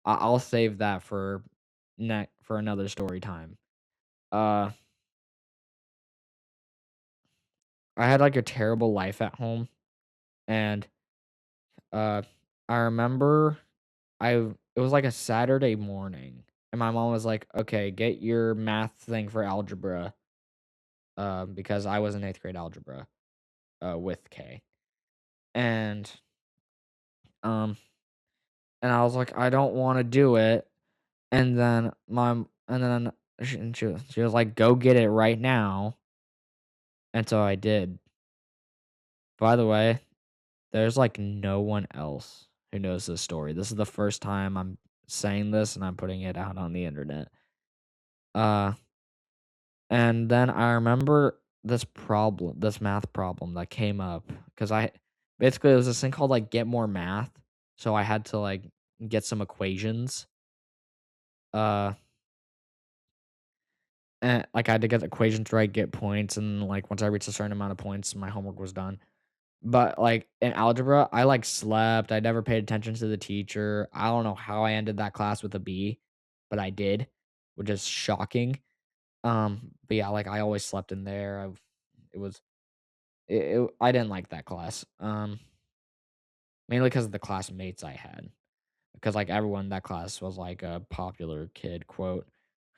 I'll save that for for another story time. Uh, I had like a terrible life at home, and uh, I remember it was like a Saturday morning, and my mom was like, "Okay, get your math thing for algebra," because I was in 8th grade algebra, with K, and um, and I was like, "I don't want to do it," and then she was like, "Go get it right now," and so I did. By the way, there's, like, no one else who knows this story. This is the first time I'm saying this, and I'm putting it out on the internet. Uh, and then I remember this math problem that came up because I basically, it was this thing called, like, Get More Math, so I had to, like, get some equations, uh, and, like, I had to get equations right, get points, and, like, once I reached a certain amount of points, my homework was done. But, like, in algebra, I, like, slept, I never paid attention to the teacher, I don't know how I ended that class with a B, but I did, which is shocking, but yeah, like, I always slept in there, it was I didn't like that class, mainly because of the classmates I had, because, like, everyone in that class was, like, a popular kid, quote,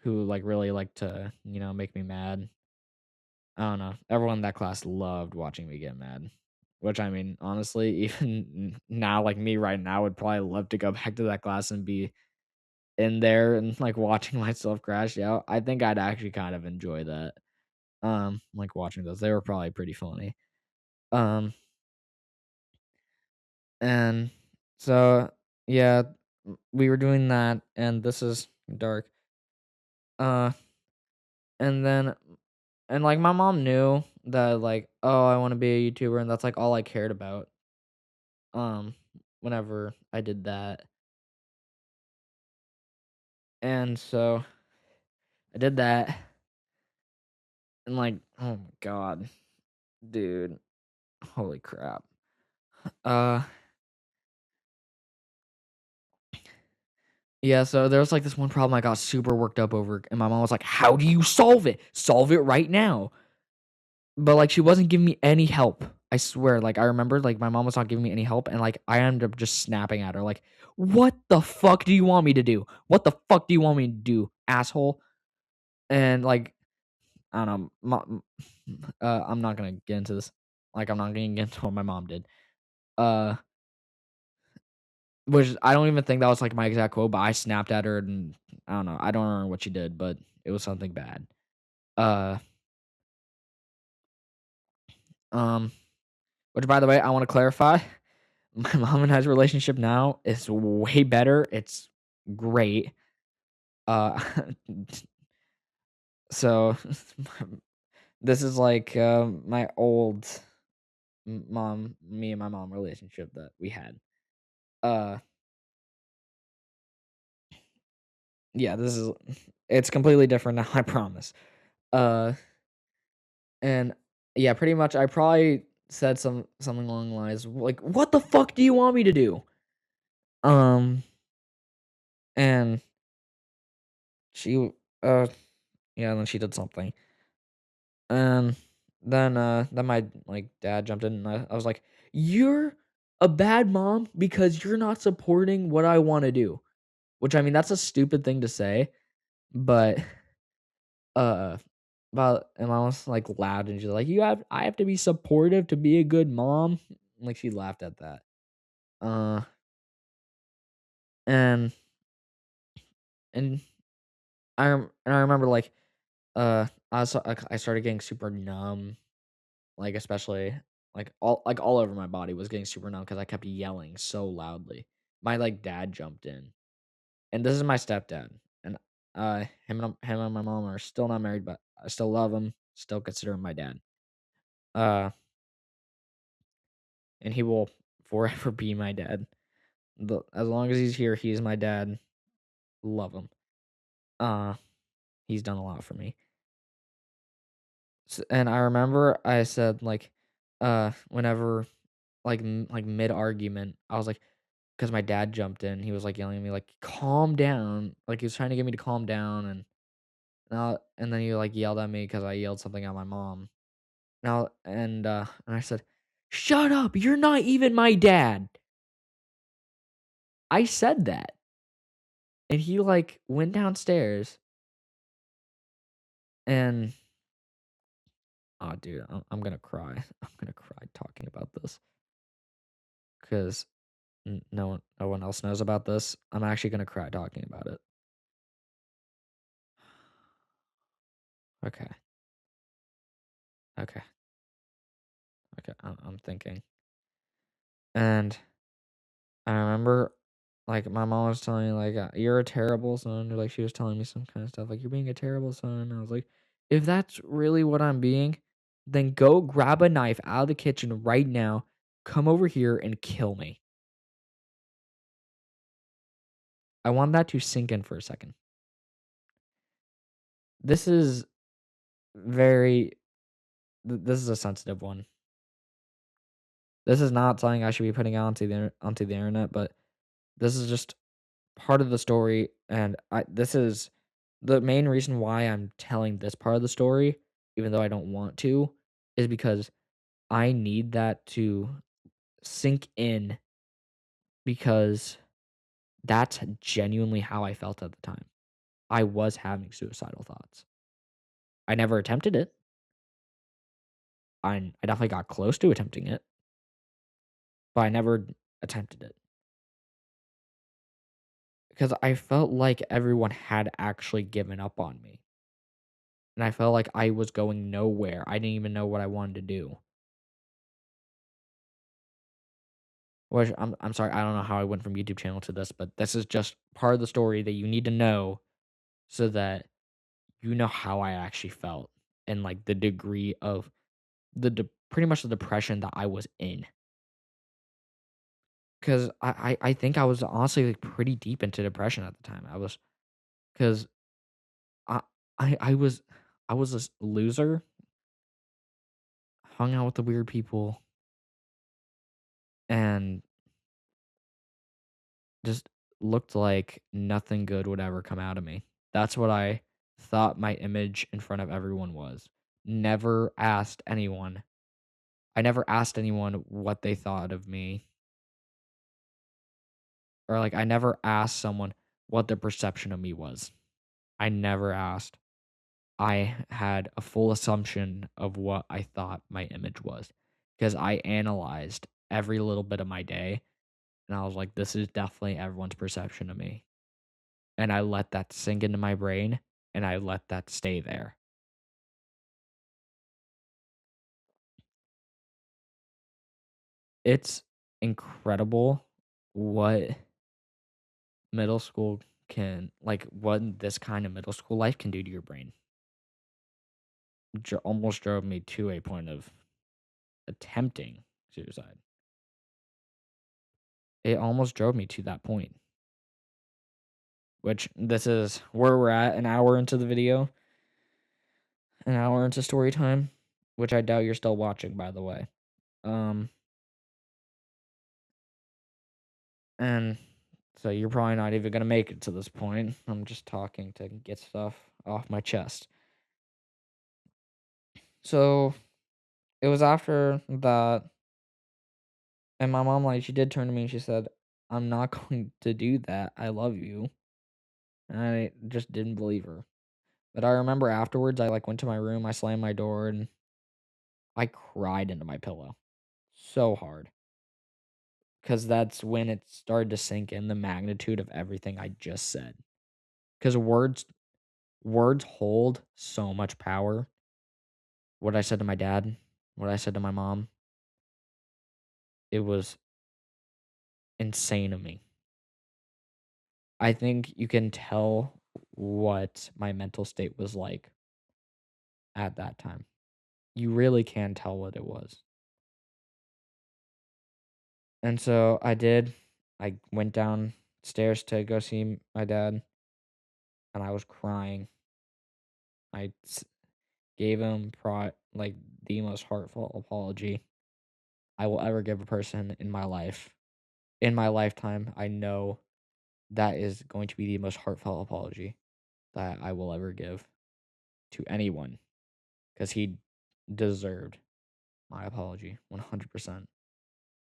who, like, really liked to, make me mad. I don't know. Everyone in that class loved watching me get mad. Which I mean, honestly, even now, like me right now, would probably love to go back to that class and be in there and like watching myself crash out. I think I'd actually kind of enjoy that. Like watching those. They were probably pretty funny. Um, and so yeah, we were doing that, and this is dark. Uh, and then and like my mom knew that like, oh, I want to be a YouTuber, and that's like all I cared about. Um, whenever I did that. And so I did that and like, oh my god, dude, holy crap. Uh Yeah, so there was, like, this one problem I got super worked up over, and my mom was like, "How do you solve it? Solve it right now." But, like, she wasn't giving me any help. I swear, like, I remember, like, my mom was not giving me any help, and, like, I ended up just snapping at her, like, "What the fuck do you want me to do? What the fuck do you want me to do, asshole?" And, like, I don't know, I'm not gonna get into this. Like, I'm not gonna get into what my mom did. Uh, which I don't even think that was, like, my exact quote, but I snapped at her, and I don't know. I don't remember what she did, but it was something bad. Uh, um, which, by the way, I wanna clarify. My mom and I's relationship now is way better. It's great. Uh, so this is like my old me and my mom relationship that we had. Uh, yeah, this is it's completely different now. I promise. Uh, and yeah, pretty much. I probably said something along the lines like, "What the fuck do you want me to do?" Um, and she yeah, and then she did something. And then my, like, dad jumped in, and I was like, "You're a bad mom because you're not supporting what I wanna do." Which, I mean, that's a stupid thing to say, but, uh, and my mom's, like, loud, and she's like, I have to be supportive to be a good mom?" Like, she laughed at that. Uh, and and I remember, like, I started getting super numb. Like, especially, all over my body was getting super numb because I kept yelling so loudly. My, like, dad jumped in, and this is my stepdad, and, him and my mom are still not married, but I still love him, still consider him my dad. Uh, and he will forever be my dad. As long as he's here, he's my dad. Love him. Uh, he's done a lot for me. And I remember I said, like, whenever, like, mid-argument, I was like, 'cause my dad jumped in, he was, like, yelling at me, like, "Calm down." Like, he was trying to get me to calm down, and then he, like, yelled at me because I yelled something at my mom. And I said, "Shut up, you're not even my dad." I said that, and he, like, went downstairs, and oh, dude, I'm gonna cry. I'm gonna cry talking about this 'cause no one else knows about this. I'm actually gonna cry talking about it. Okay, okay, okay, I'm thinking. And I remember, like, my mom was telling me, like, "You're a terrible son," or, like, she was telling me some kind of stuff, like, "You're being a terrible son." And I was like, "If that's really what I'm being, then go grab a knife out of the kitchen right now, come over here and kill me." I want that to sink in for a second. This is very this is a sensitive one. This is not something I should be putting out onto the internet, but this is just part of the story, and this is the main reason why I'm telling this part of the story, even though I don't want to, is because I need that to sink in because that's genuinely how I felt at the time. I was having suicidal thoughts. I never attempted it. I definitely got close to attempting it, but I never attempted it because I felt like everyone had actually given up on me. And I felt like I was going nowhere. I didn't even know what I wanted to do. Which I'm sorry, I don't know how I went from YouTube channel to this, but this is just part of the story that you need to know so that you know how I actually felt and, like, the degree of pretty much the depression that I was in. 'Cause I think I was honestly, like, pretty deep into depression at the time. I was 'cause I I was this loser, hung out with the weird people, and just looked like nothing good would ever come out of me. That's what I thought my image in front of everyone was. Never asked anyone. I never asked anyone what they thought of me, or like I never asked someone what their perception of me was. I never asked. I had a full assumption of what I thought my image was because I analyzed every little bit of my day and I was like, this is definitely everyone's perception of me. And I let that sink into my brain and I let that stay there. It's incredible what middle school can, like, what this kind of middle school life can do to your brain. Almost drove me to a point of attempting suicide. It almost drove me to that point, which this is where we're at an hour into the video, an hour into story time, which I doubt you're still watching, by the way. Um, and so you're probably not even gonna make it to this point. I'm just talking to get stuff off my chest. So it was after that, and my mom, like, she did turn to me and she said, "I'm not going to do that. I love you." And I just didn't believe her. But I remember afterwards, I like went to my room, I slammed my door, and I cried into my pillow so hard because that's when it started to sink in the magnitude of everything I just said. Because words hold so much power. What I said to my dad, what I said to my mom, it was insane of me. I think you can tell what my mental state was like at that time. You really can tell what it was. And so I did. I went downstairs to go see my dad, and I was crying. I gave him like the most heartfelt apology I will ever give a person in my life. In my lifetime, I know that is going to be the most heartfelt apology that I will ever give to anyone because he deserved my apology 100%.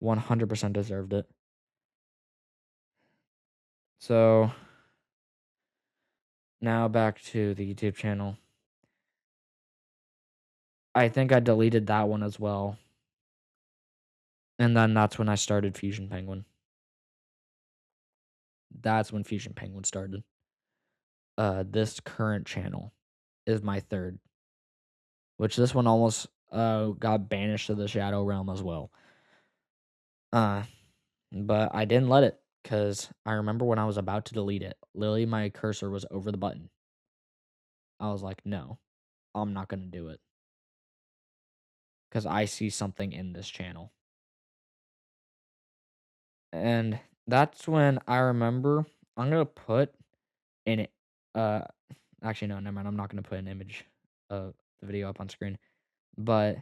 100% deserved it. So now back to the YouTube channel. I think I deleted that one as well. And then that's when I started Fusion Penguin. That's when Fusion Penguin started. This current channel is my third, which this one almost got banished to the Shadow Realm as well. Uh, but I didn't let it because I remember when I was about to delete it, literally my cursor was over the button. I was like, no, I'm not gonna do it because I see something in this channel. And that's when I remember I'm gonna put in it. Actually, no, never mind. I'm not gonna put an image of the video up on screen. But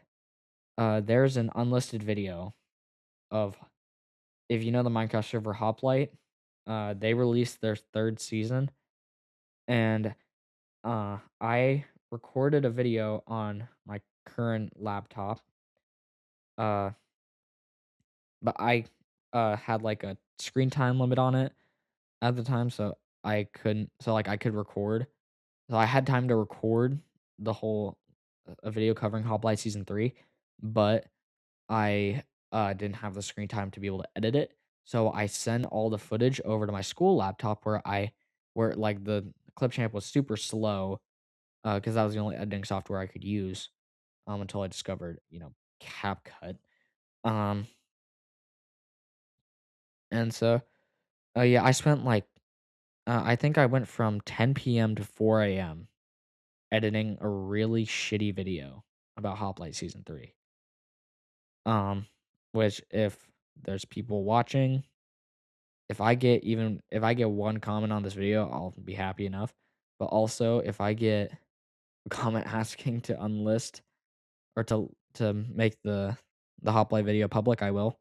there's an unlisted video of, if you know the Minecraft server Hoplite, they released their third season, and I recorded a video on my current laptop. Uh, but I had like a screen time limit on it at the time, so I couldn't. So like I could record. So I had time to record the whole a video covering Hoplite season 3, but I didn't have the screen time to be able to edit it. So I sent all the footage over to my school laptop where like the Clipchamp was super slow because that was the only editing software I could use until I discovered, CapCut. Um and so yeah, I spent like I think I went from 10 p.m. to 4 a.m. editing a really shitty video about Hoplite season 3. Um which, if there's people watching, if I get one comment on this video, I'll be happy enough. But also, if I get a comment asking to unlist or to make the Hoplite video public, I will.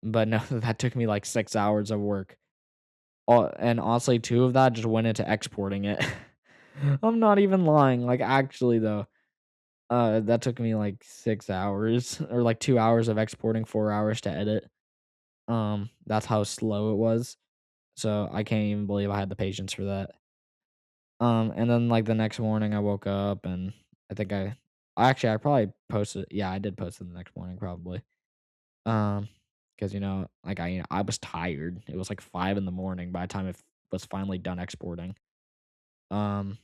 But no, that took me like 6 hours of work And honestly, 2 of that just went into exporting it. I'm not even lying, like, actually, though, that took me, like, 6 hours or, like, 2 hours of exporting, 4 hours to edit. That's how slow it was, so I can't even believe I had the patience for that. And then, like, the next morning, I woke up, and I think I probably posted, yeah, I did post it the next morning probably. Um, because like, I was tired. It was, like, 5 in the morning by the time was finally done exporting. Um,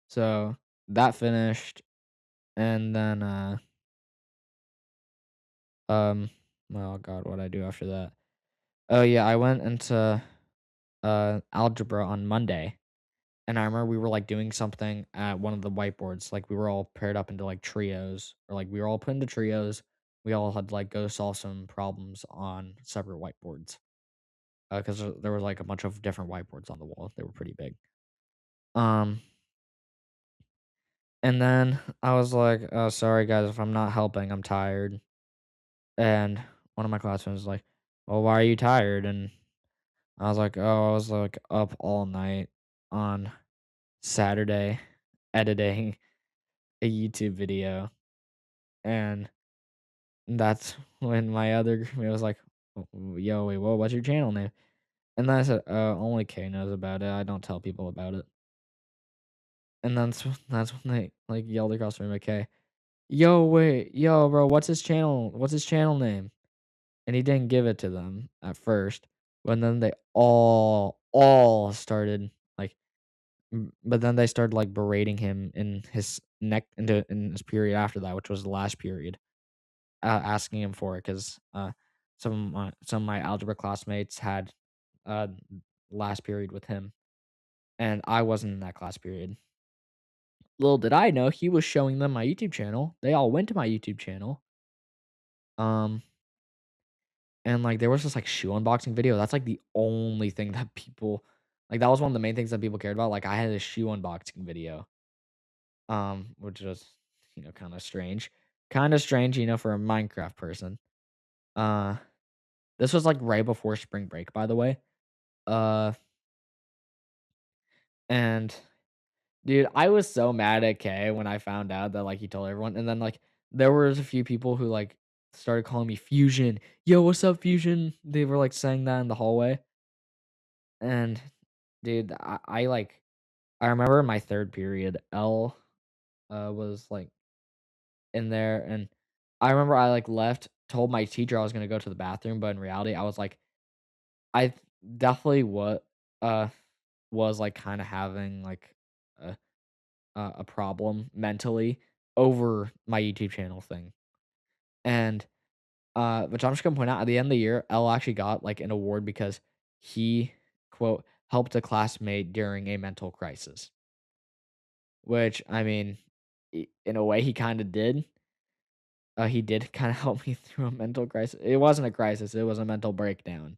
so that finished, and then, um oh god, what'd I do after that? Oh, yeah, I went into, algebra on Monday. And I remember we were, like, doing something at one of the whiteboards, like, we were all paired up into, like, trios, or, like, we were all put into trios. We all had to, like, go solve some problems on separate whiteboards, because there was, like, a bunch of different whiteboards on the wall. They were pretty big. Um, and then I was like, "Oh, sorry, guys, if I'm not helping, I'm tired." And one of my classmates was like, "Well, why are you tired?" And I was like, "Oh, I was, like, up all night on Saturday editing a YouTube video." And that's when my other roommate was like, Yo, wait, what's your channel name?" And then I said, only Kay knows about it. I don't tell people about it." And then that's when they, like, yelled across the room at Kay, "Yo, wait, yo, bro, what's his channel? What's his channel name?" And he didn't give it to them at first, but then they all started, like, but then they started, like, berating him in his period after that, which was the last period. Asking him for it, 'cause, some of my algebra classmates had, uh, last period with him, and I wasn't in that class period. Little did I know he was showing them my YouTube channel. They all went to my YouTube channel, um, and, like, there was this, like, shoe unboxing video. That's, like, the only thing that people, like, that was one of the main things that people cared about. Like, I had a shoe unboxing video, which was, kinda strange, for a Minecraft person. Uh This was, like, right before spring break, by the way. Uh, and dude, I was so mad at Kay when I found out that, like, he told everyone, and then, like, there was a few people who, like, started calling me Fusion. "Yo, what's up, Fusion?" They were, like, saying that in the hallway, and dude, I remember in my 3rd period, L, was, like, in there, and I remember I, like, left, told my teacher I was gonna go to the bathroom, but in reality, I was like, I definitely uh was, like, kinda having, like, a a problem mentally over my YouTube channel thing, and, which I'm just gonna point out, at the end of the year, L actually got, like, an award because he, quote, "helped a classmate during a mental crisis," which, I mean, in a way, he kinda did. He did kinda help me through a mental crisis. It wasn't a crisis, it was a mental breakdown.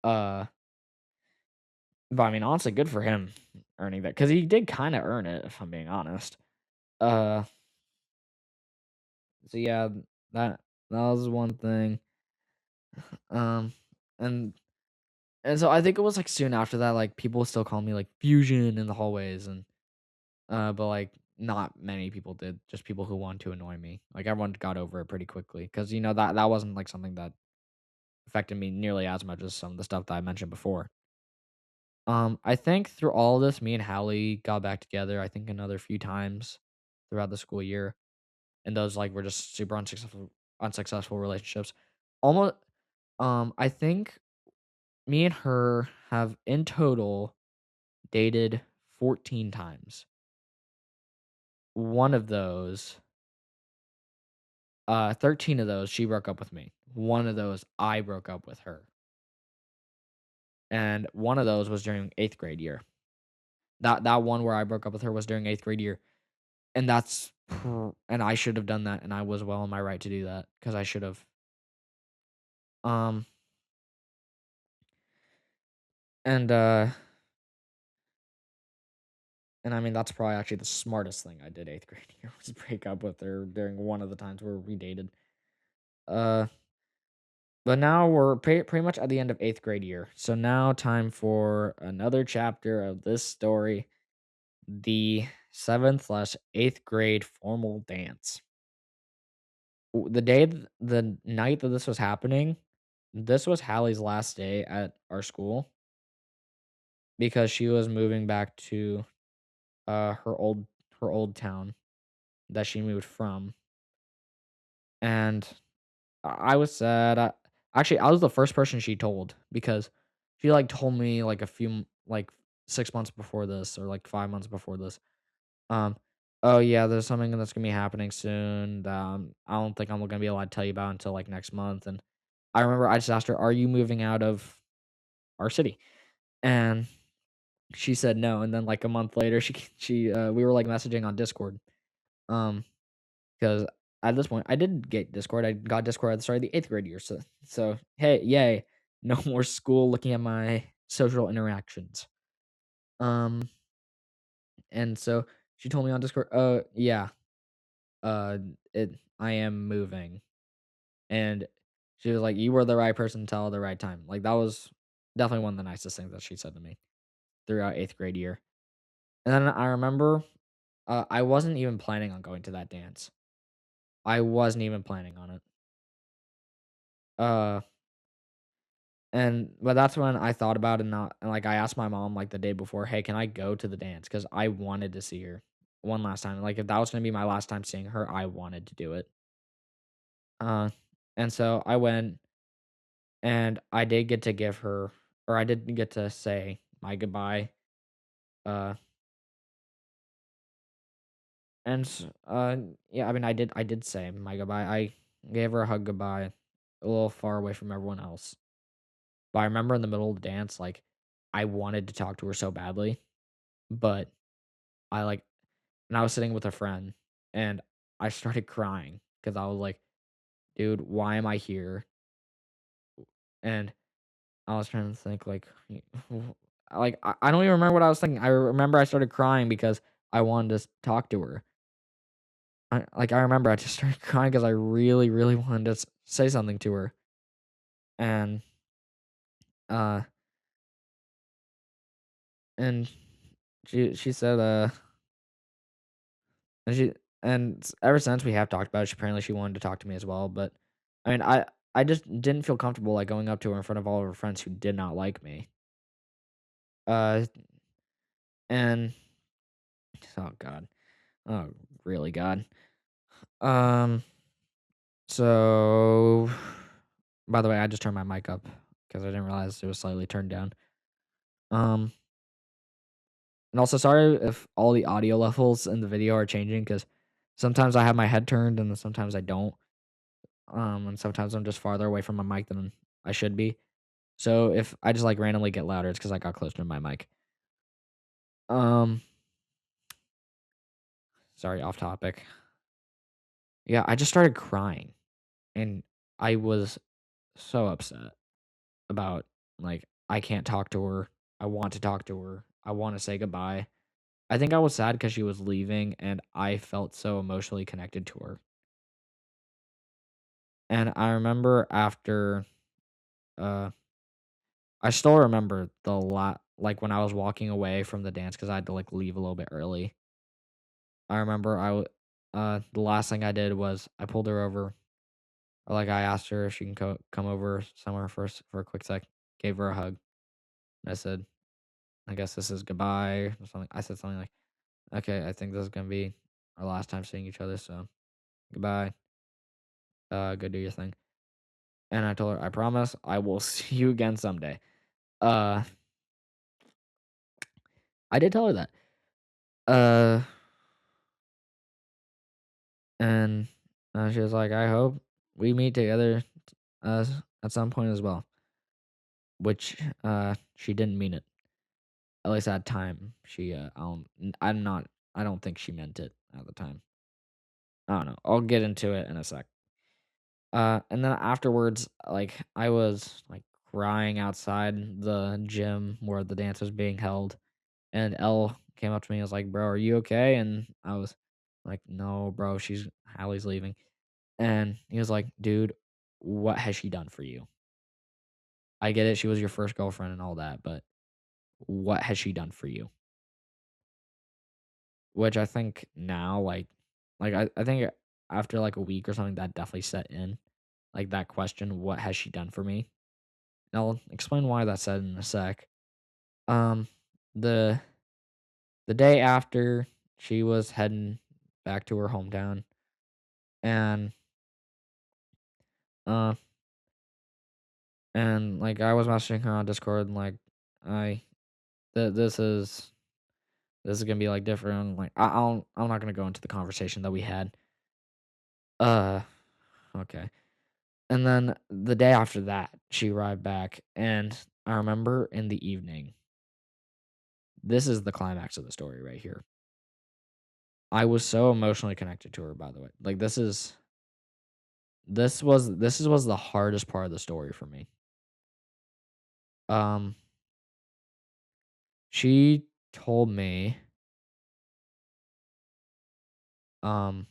Uh, but, I mean, honestly, good for him earning that, because he did kinda earn it, if I'm being honest. Uh So yeah, that that was one thing. Um, and and so I think it was, like, soon after that, like, people still call me, like, Fusion in the hallways, and but, like, not many people did, just people who want to annoy me. Like, everyone got over it pretty quickly, because that wasn't, like, something that affected me nearly as much as some of the stuff that I mentioned before. I think through all of this, me and Hallie got back together, I think, another few times throughout the school year, and those, like, were just super unsuccessful relationships. Almost, I think me and her have in total dated 14 times. One of those, 13 of those, she broke up with me. One of those, I broke up with her. And one of those was during 8th grade year. That one where I broke up with her was during 8th grade year. And and I should have done that, and I was well in my right to do that, because I should have. Um, and and I mean, that's probably actually the smartest thing I did 8th grade year, was break up with her during one of the times where we dated. Uh But now we're pretty much at the end of 8th grade year. So now time for another chapter of this story, the 7th/8th grade formal dance. The night that this was happening, this was Hallie's last day at our school because she was moving back to her old town that she moved from. And I was sad. Actually, I was the first person she told because she like told me like a like 6 months before this or like 5 months before this. Um, oh yeah, there's something that's gonna be happening soon that I don't think I'm gonna be able to tell you about until like next month. And I remember I just asked her, "Are you moving out of our city?" And she said no. And then like a month later, she we were like messaging on Discord. Um, because at this point, I did get Discord. I got Discord at the start of the 8th grade year. So hey, yay! No more school looking at my social interactions. Um, and so she told me on Discord, yeah, uh, I am moving." And she was like, "You were the right person to tell at the right time." Like, that was definitely one of the nicest things that she said to me throughout 8th grade year. And then I remember, I wasn't even planning on going to that dance. I wasn't even planning on it. Uh, but that's when I thought about it, not and, like, I asked my mom, like, the day before, "Hey, can I go to the dance?" Because I wanted to see her one last time. Like, if that was gonna be my last time seeing her, I wanted to do it. Uh, and so I went, and I did get to give her or I did get to say my goodbye. Uh, yeah, I mean, I did say my goodbye. I gave her a hug goodbye, a little far away from everyone else. But I remember in the middle of the dance, like, I wanted to talk to her so badly, but I, like and I was sitting with a friend, and I started crying because I was like, "Dude, why am I here?" And I was trying to think, like, I don't even remember what I was thinking. I remember I started crying because I wanted to talk to her. I remember I just started crying because I really, really wanted to say something to her. And, uh, and she said, and she ever since we have talked about it, apparently she wanted to talk to me as well. But I mean, I just didn't feel comfortable like going up to her in front of all of her friends who did not like me. Uh, and oh god, oh really god. Um, so by the way, I just turned my mic up because I didn't realize it was slightly turned down. Um, and also sorry if all the audio levels in the video are changing because sometimes I have my head turned and then sometimes I don't. And sometimes I'm just farther away from my mic than I should be. So if I just like randomly get louder, it's because I got closer to my mic. Um, sorry, off topic. Yeah, I just started crying and I was so upset about like I can't talk to her. I want to talk to her. I want to say goodbye. I think I was sad because she was leaving and I felt so emotionally connected to her. And I remember after uh I still remember the lot like when I was walking away from the dance because I had to like leave a little bit early. I remember the last thing I did was I pulled her over. Or like I asked her if she can come over somewhere first for a quick sec. Gave her a hug. And I said, I guess this is goodbye or something. I said something like, okay, I think this is gonna be our last time seeing each other, so goodbye. Go do your thing. And I told her, I promise I will see you again someday. Uh I did tell her that. Uh and she was like, I hope we meet together at some point as well. Which she didn't mean it. At least at time. I don't think she meant it at the time. I don't know. I'll get into it in a sec. And then afterwards, like I was like crying outside the gym where the dance was being held, and Elle came up to me and was like, "Bro, are you okay?" And I was like, "No, bro, Hallie's leaving." And he was like, "Dude." what has she done for you? I get it, she was your first girlfriend and all that, but what has she done for you? Which I think now, I think after, like, a week or something, that definitely set in, like, that question, "What has she done for me?" And I'll explain why that said in a sec. Um, the the day after, she was heading back to her hometown, and, uh like, I was messaging her on Discord, and, like, I th this is gonna be, like, different, like, I'm not gonna go into the conversation that we had. Uh, okay. And then the day after that, she arrived back, and I remember in the evening, this is the climax of the story right here. I was so emotionally connected to her, by the way. Like, this was the hardest part of the story for me. Um, she told me, um,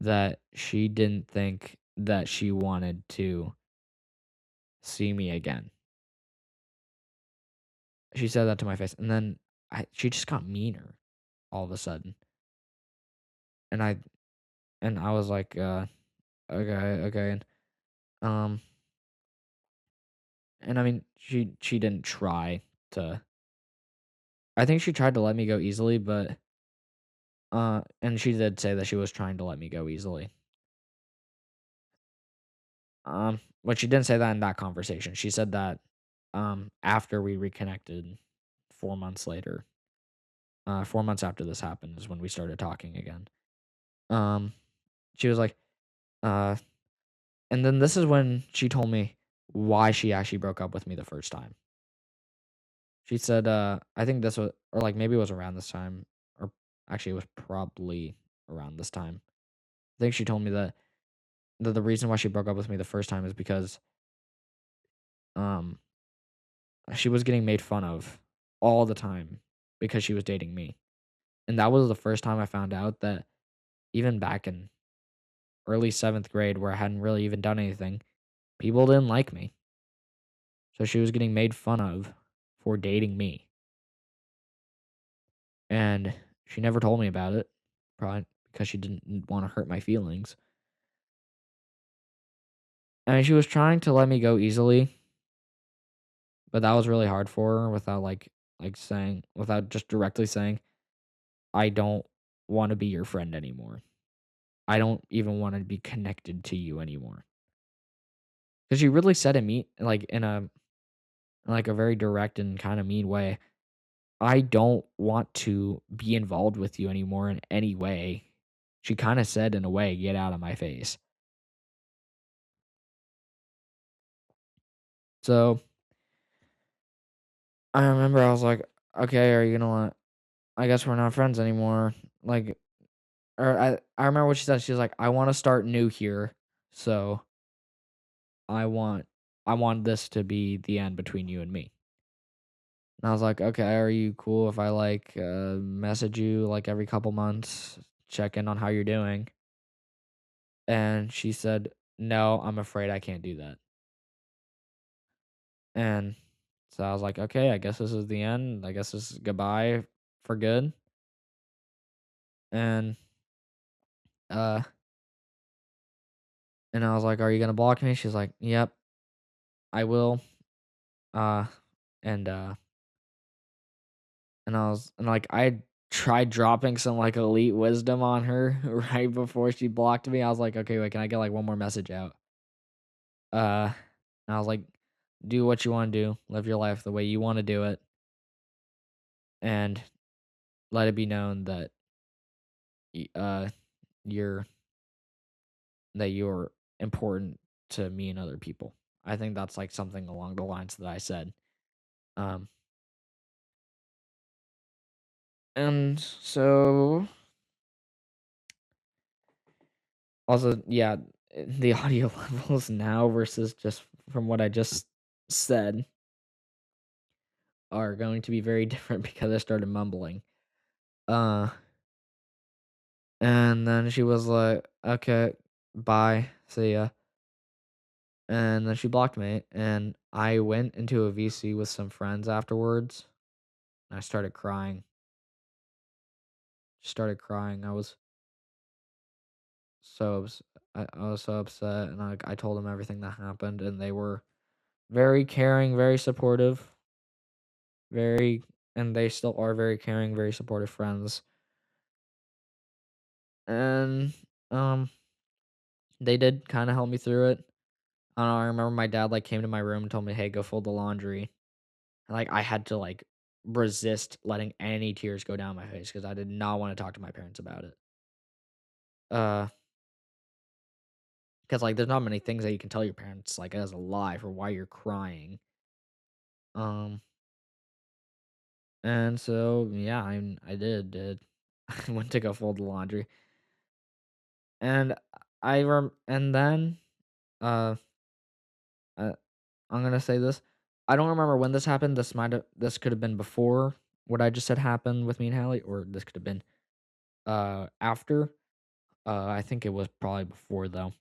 that she didn't think that she wanted to see me again. She said that to my face, and then she just got meaner all of a sudden, and I was like, okay, okay, um, and I mean, she didn't try to. I think she tried to let me go easily, but and she did say that she was trying to let me go easily. But she didn't say that in that conversation. She said that after we reconnected 4 months later. 4 months after this happened is when we started talking again. Um, she was like, uh, and then this is when she told me why she actually broke up with me the first time. She said, I think this was, or like maybe it was around this time, or actually it was probably around this time. I think she told me that the reason why she broke up with me the first time is because um she was getting made fun of all the time because she was dating me. And that was the first time I found out that even back in early seventh grade, where I hadn't really even done anything, people didn't like me. So she was getting made fun of for dating me. And she never told me about it, probably because she didn't want to hurt my feelings. I mean, she was trying to let me go easily, but that was really hard for her without saying, without just directly saying, I don't want to be your friend anymore. I don't even want to be connected to you anymore. Because she really said it me like in a very direct and kind of mean way. I don't want to be involved with you anymore in any way. She kind of said in a way, get out of my face. So I remember I was like, okay, are you gonna let, I guess we're not friends anymore. Like, or I remember what she said. She was like, I want to start new here. So I want, I want this to be the end between you and me. And I was like, okay, are you cool if I message you like every couple months, check in on how you're doing? And she said, no, I'm afraid I can't do that. And so I was like, okay, I guess this is the end. I guess this is goodbye for good. And uh and I was like, are you gonna block me? She's like, yep, I will. Uh and I tried dropping some like elite wisdom on her right before she blocked me. I was like, okay, wait, can I get like one more message out? And I was like, do what you want to do, live your life the way you want to do it, and let it be known that y- uh you're you're important to me and other people. I think that's like something along the lines that I said. Um, and so also, yeah, the audio levels now versus just from what I just said are going to be very different because I started mumbling. Uh, and then she was like, "Okay, bye, see ya." and then she blocked me, and I went into a VC with some friends afterwards, and I started crying. Started crying. I was so upset, and I told them everything that happened, and they were very caring, very supportive, very and they still are very caring, very supportive friends. And um they did kind of help me through it. I don't know, I remember my dad like came to my room and told me, "Hey, go fold the laundry." And like I had to like resist letting any tears go down my face because I did not want to talk to my parents about it. Uh because like there's not many things that you can tell your parents like as a lie for why you're crying. Um and so yeah, I did. I went to go fold the laundry. And and then uh, uh I'm gonna say this. I don't remember when this happened. This could have been before what I just said happened with me and Hallie, or this could have been after. I think it was probably before though.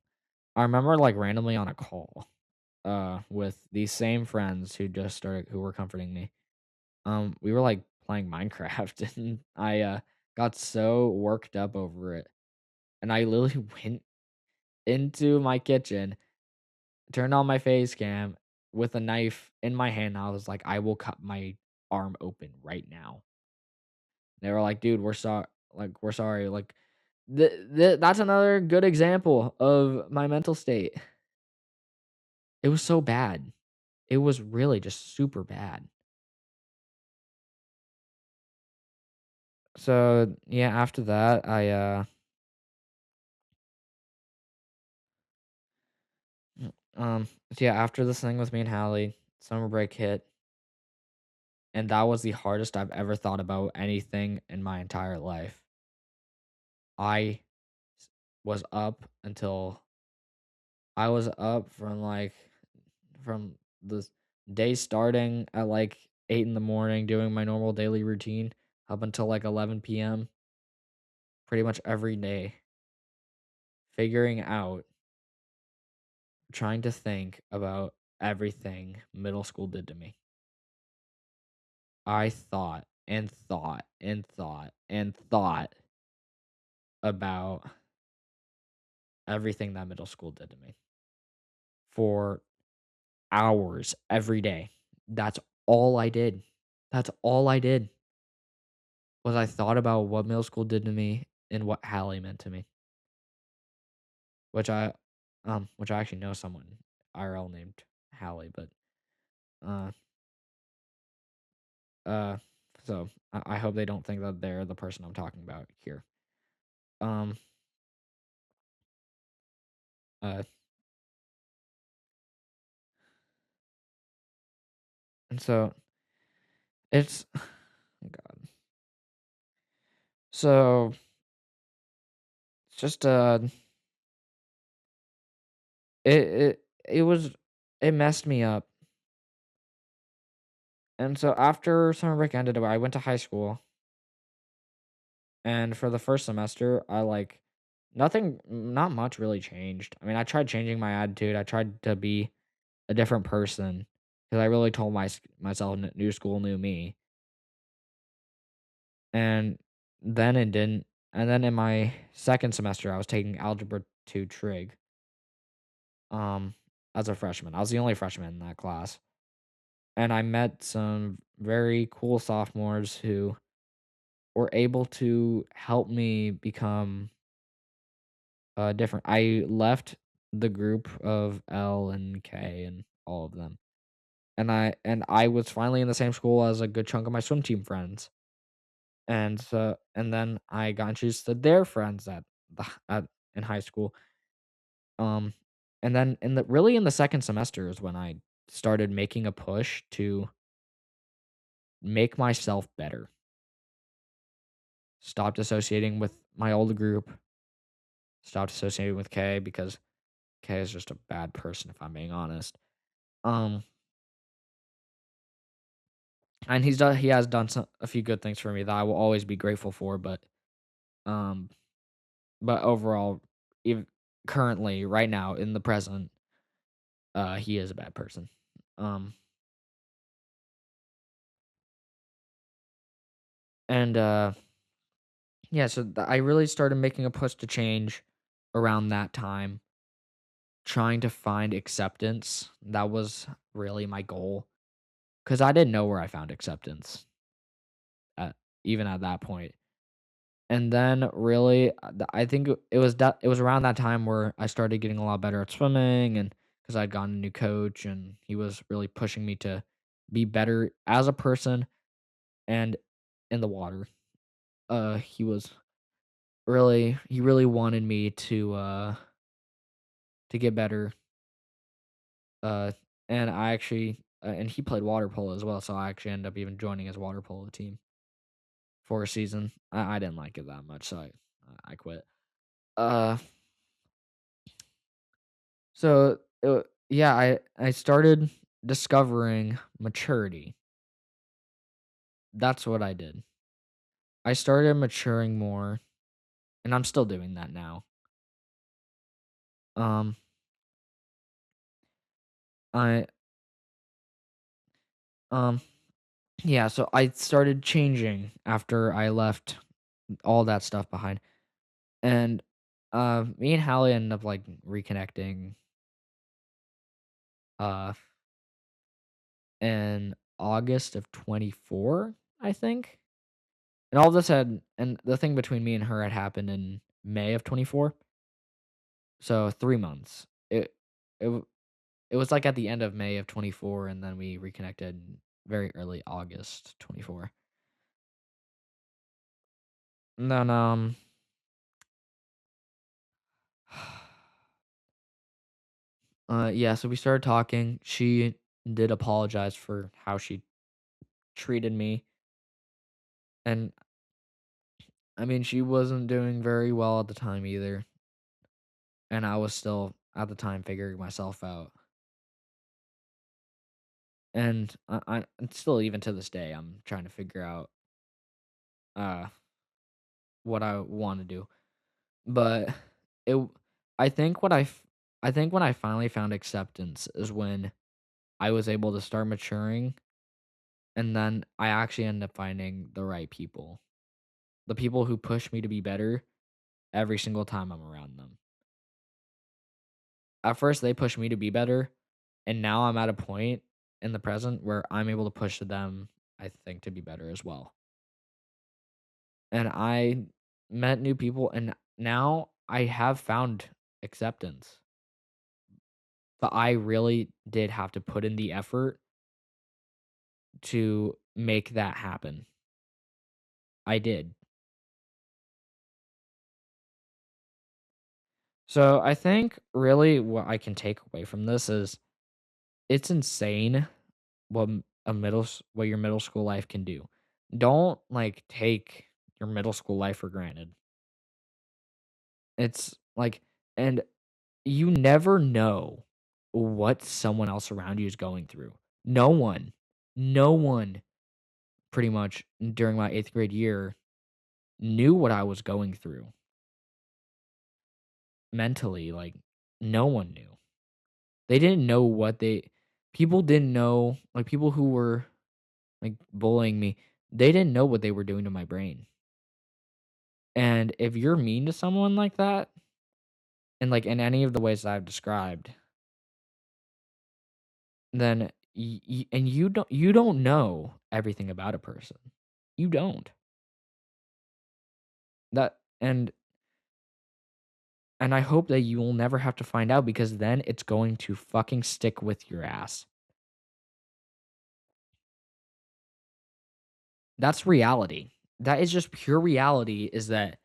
I remember like randomly on a call with these same friends who were comforting me. We were like playing Minecraft and I got so worked up over it. And I literally went into my kitchen, turned on my face cam with a knife in my hand. I was like, I will cut my arm open right now. They were like, dude, we're sorry. Like, that's another good example of my mental state. It was so bad. It was really just super bad. So yeah, after that, so yeah, after this thing with me and Hallie, summer break hit, and that was the hardest I've ever thought about anything in my entire life. I s- was up until I was up from the day starting at like 8 in the morning doing my normal daily routine up until like 11 p.m. pretty much every day, figuring out, trying to think about everything middle school did to me. I thought and thought and thought and thought about everything that middle school did to me for hours every day. That's all I did. That's all I did was I thought about what middle school did to me and what Hallie meant to me, which which I actually know someone IRL named Hallie, but uh uh so I hope they don't think that they're the person I'm talking about here. Um uh and so it's oh God. So it's just it was it messed me up. And so after summer break ended, I went to high school, and for the first semester, not much really changed. I mean, I tried changing my attitude. I tried to be a different person because I really told myself new school, new me. And then it didn't. And then in my second semester, I was taking algebra 2 trig um as a freshman. I was the only freshman in that class. And I met some very cool sophomores who were able to help me become different. I left the group of L and K and all of them. And I was finally in the same school as a good chunk of my swim team friends. And then I got introduced to their friends in high school. Um and then in the second semester is when I started making a push to make myself better. Stopped associating with my old group, stopped associating with K because K is just a bad person if I'm being honest. Um And he has done a few good things for me that I will always be grateful for, um, but overall, even currently, right now, in the present, he is a bad person. Um, and, yeah, so I really started making a push to change around that time, trying to find acceptance. That was really my goal, because I didn't know where I found acceptance at even at that point. And then really, I think it was around that time where I started getting a lot better at swimming, and because I'd gotten a new coach, and he was really pushing me to be better as a person and in the water. He really wanted me to get better. Uh, and I actually and he played water polo as well, so I actually ended up even joining his water polo team for a season. I didn't like it that much, so I quit. Uh, yeah, I started discovering maturity. That's what I did. I started maturing more, and I'm still doing that now. Um, I um yeah, so I started changing after I left all that stuff behind. And me and Hallie ended up like reconnecting uh in August of 24, I think. And all this had and the thing between me and her had happened in May of 24. So 3 months. It w- it was like at the end of May of 24, and then we reconnected very early August 24. And then yeah, so we started talking. She did apologize for how she treated me, and I mean, she wasn't doing very well at the time either, and I was still at the time figuring myself out. And and still even to this day, I'm trying to figure out uh what I want to do. But it w- I think I think when I finally found acceptance is when I was able to start maturing, and then I actually ended up finding the right people. The people who push me to be better every single time I'm around them. At first, they pushed me to be better, and now I'm at a point in the present where I'm able to push them, I think, to be better as well. And I met new people, and now I have found acceptance. But I really did have to put in the effort to make that happen. I did. So I think really what I can take away from this is it's insane what your middle school life can do. Don't like take your middle school life for granted. It's like, and you never know what someone else around you is going through. No one, no one pretty much during my 8th grade year knew what I was going through mentally. Like, no one knew. They didn't know people didn't know, like, people who were like bullying me, they didn't know what they were doing to my brain. And if you're mean to someone like that, and like in any of the ways that I've described, then and you don't know everything about a person. You don't. That and I hope that you will never have to find out, because then it's going to fucking stick with your ass. That's reality. That is just pure reality, is that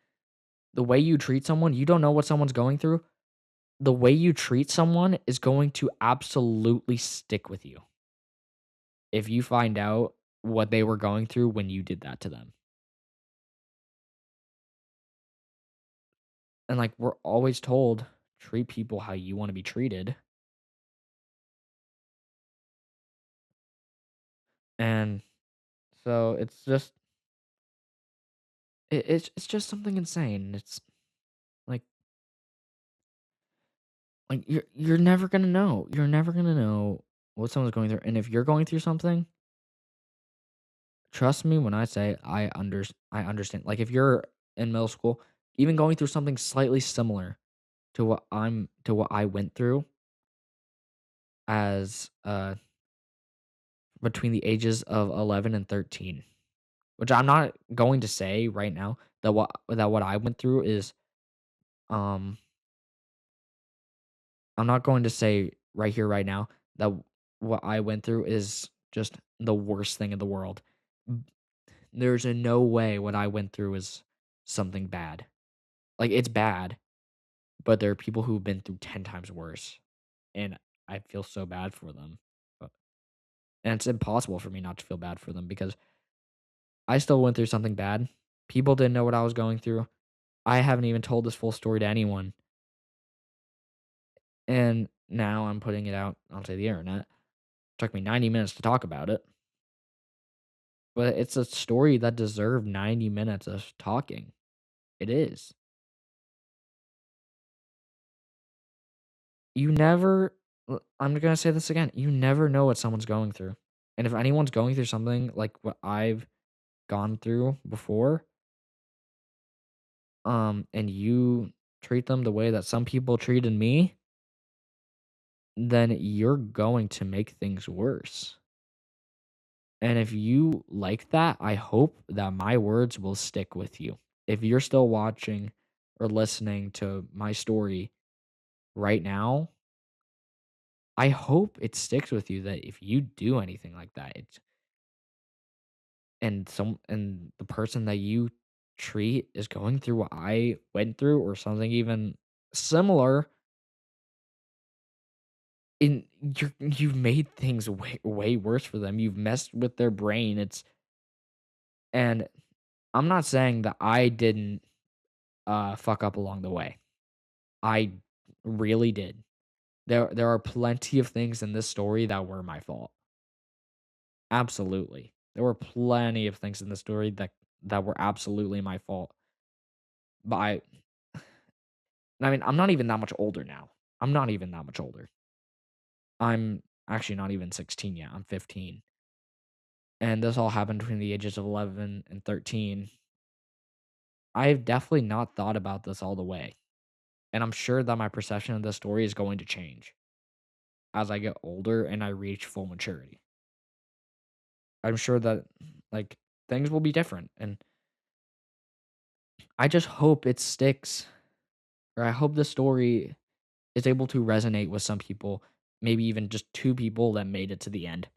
the way you treat someone, you don't know what someone's going through. The way you treat someone is going to absolutely stick with you if you find out what they were going through when you did that to them. And like we're always told, treat people how you want to be treated. And so it's just it's just something insane. It's like Like, you're never gonna know. You're never gonna know what someone's going through, and if you're going through something, trust me when I say I understand. Like, if you're in middle school, even going through something slightly similar to what I went through as, between the ages of 11 and 13, which I'm not going to say right now that what I went through is, um I'm not going to say right here, right now, that what I went through is just the worst thing in the world. B There's a no way what I went through is something bad. Like, it's bad, but there are people who've been through 10 times worse, and I feel so bad for them, but and it's impossible for me not to feel bad for them because I still went through something bad. People didn't know what I was going through. I haven't even told this full story to anyone, and now I'm putting it out onto the internet. Took me 90 minutes to talk about it, but it's a story that deserved 90 minutes of talking. It is. You never I'm gonna say this again, you never know what someone's going through, and if anyone's going through something like what I've gone through before, and you treat them the way that some people treated me, then you're going to make things worse. And if you like that, I hope that my words will stick with you. If you're still watching or listening to my story right now, I hope it sticks with you that if you do anything like that, it's and the person that you treat is going through what I went through or something even similar, in you've made things way worse for them. You've messed with their brain. It's and I'm not saying that I didn't fuck up along the way. I really did. There are plenty of things in this story that were my fault. Absolutely. There were plenty of things in the story that were absolutely my fault. But I mean, I'm not even that much older now. I'm not even that much older. I'm actually not even 16 yet. I'm 15. And this all happened between the ages of 11 and 13. I've definitely not thought about this all the way. And I'm sure that my perception of the story is going to change as I get older and I reach full maturity. I'm sure that like things will be different and I just hope it sticks or I hope the story is able to resonate with some people, maybe even just two people that made it to the end.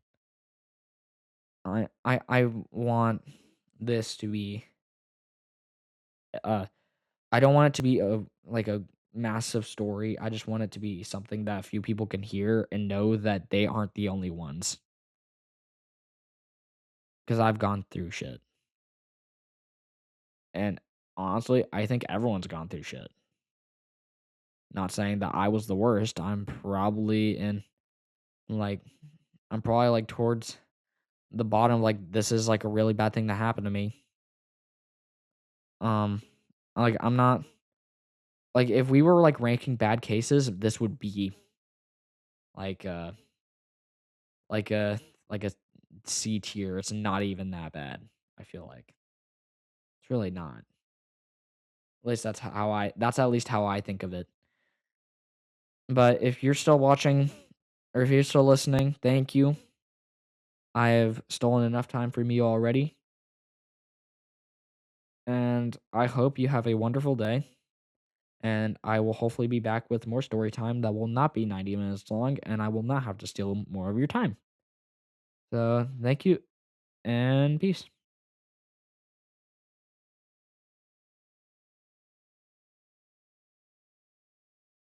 I want this to be uh I don't want it to be a massive story. I just want it to be something that a few people can hear and know that they aren't the only ones. Because I've gone through shit. And honestly, I think everyone's gone through shit. Not saying that I was the worst. Like I'm probably like towards the bottom, like this is like a really bad thing that happened to me. Um like I'm not like if we were like ranking bad cases, this would be like like a like a C tier. It's not even that bad. I feel like it's really not. At least that's at least how I think of it. But if you're still watching or if you're still listening, thank you. I have stolen enough time from you already, and I hope you have a wonderful day. And I will hopefully be back with more story time that will not be 90 minutes long, and I will not have to steal more of your time. So, thank you and peace.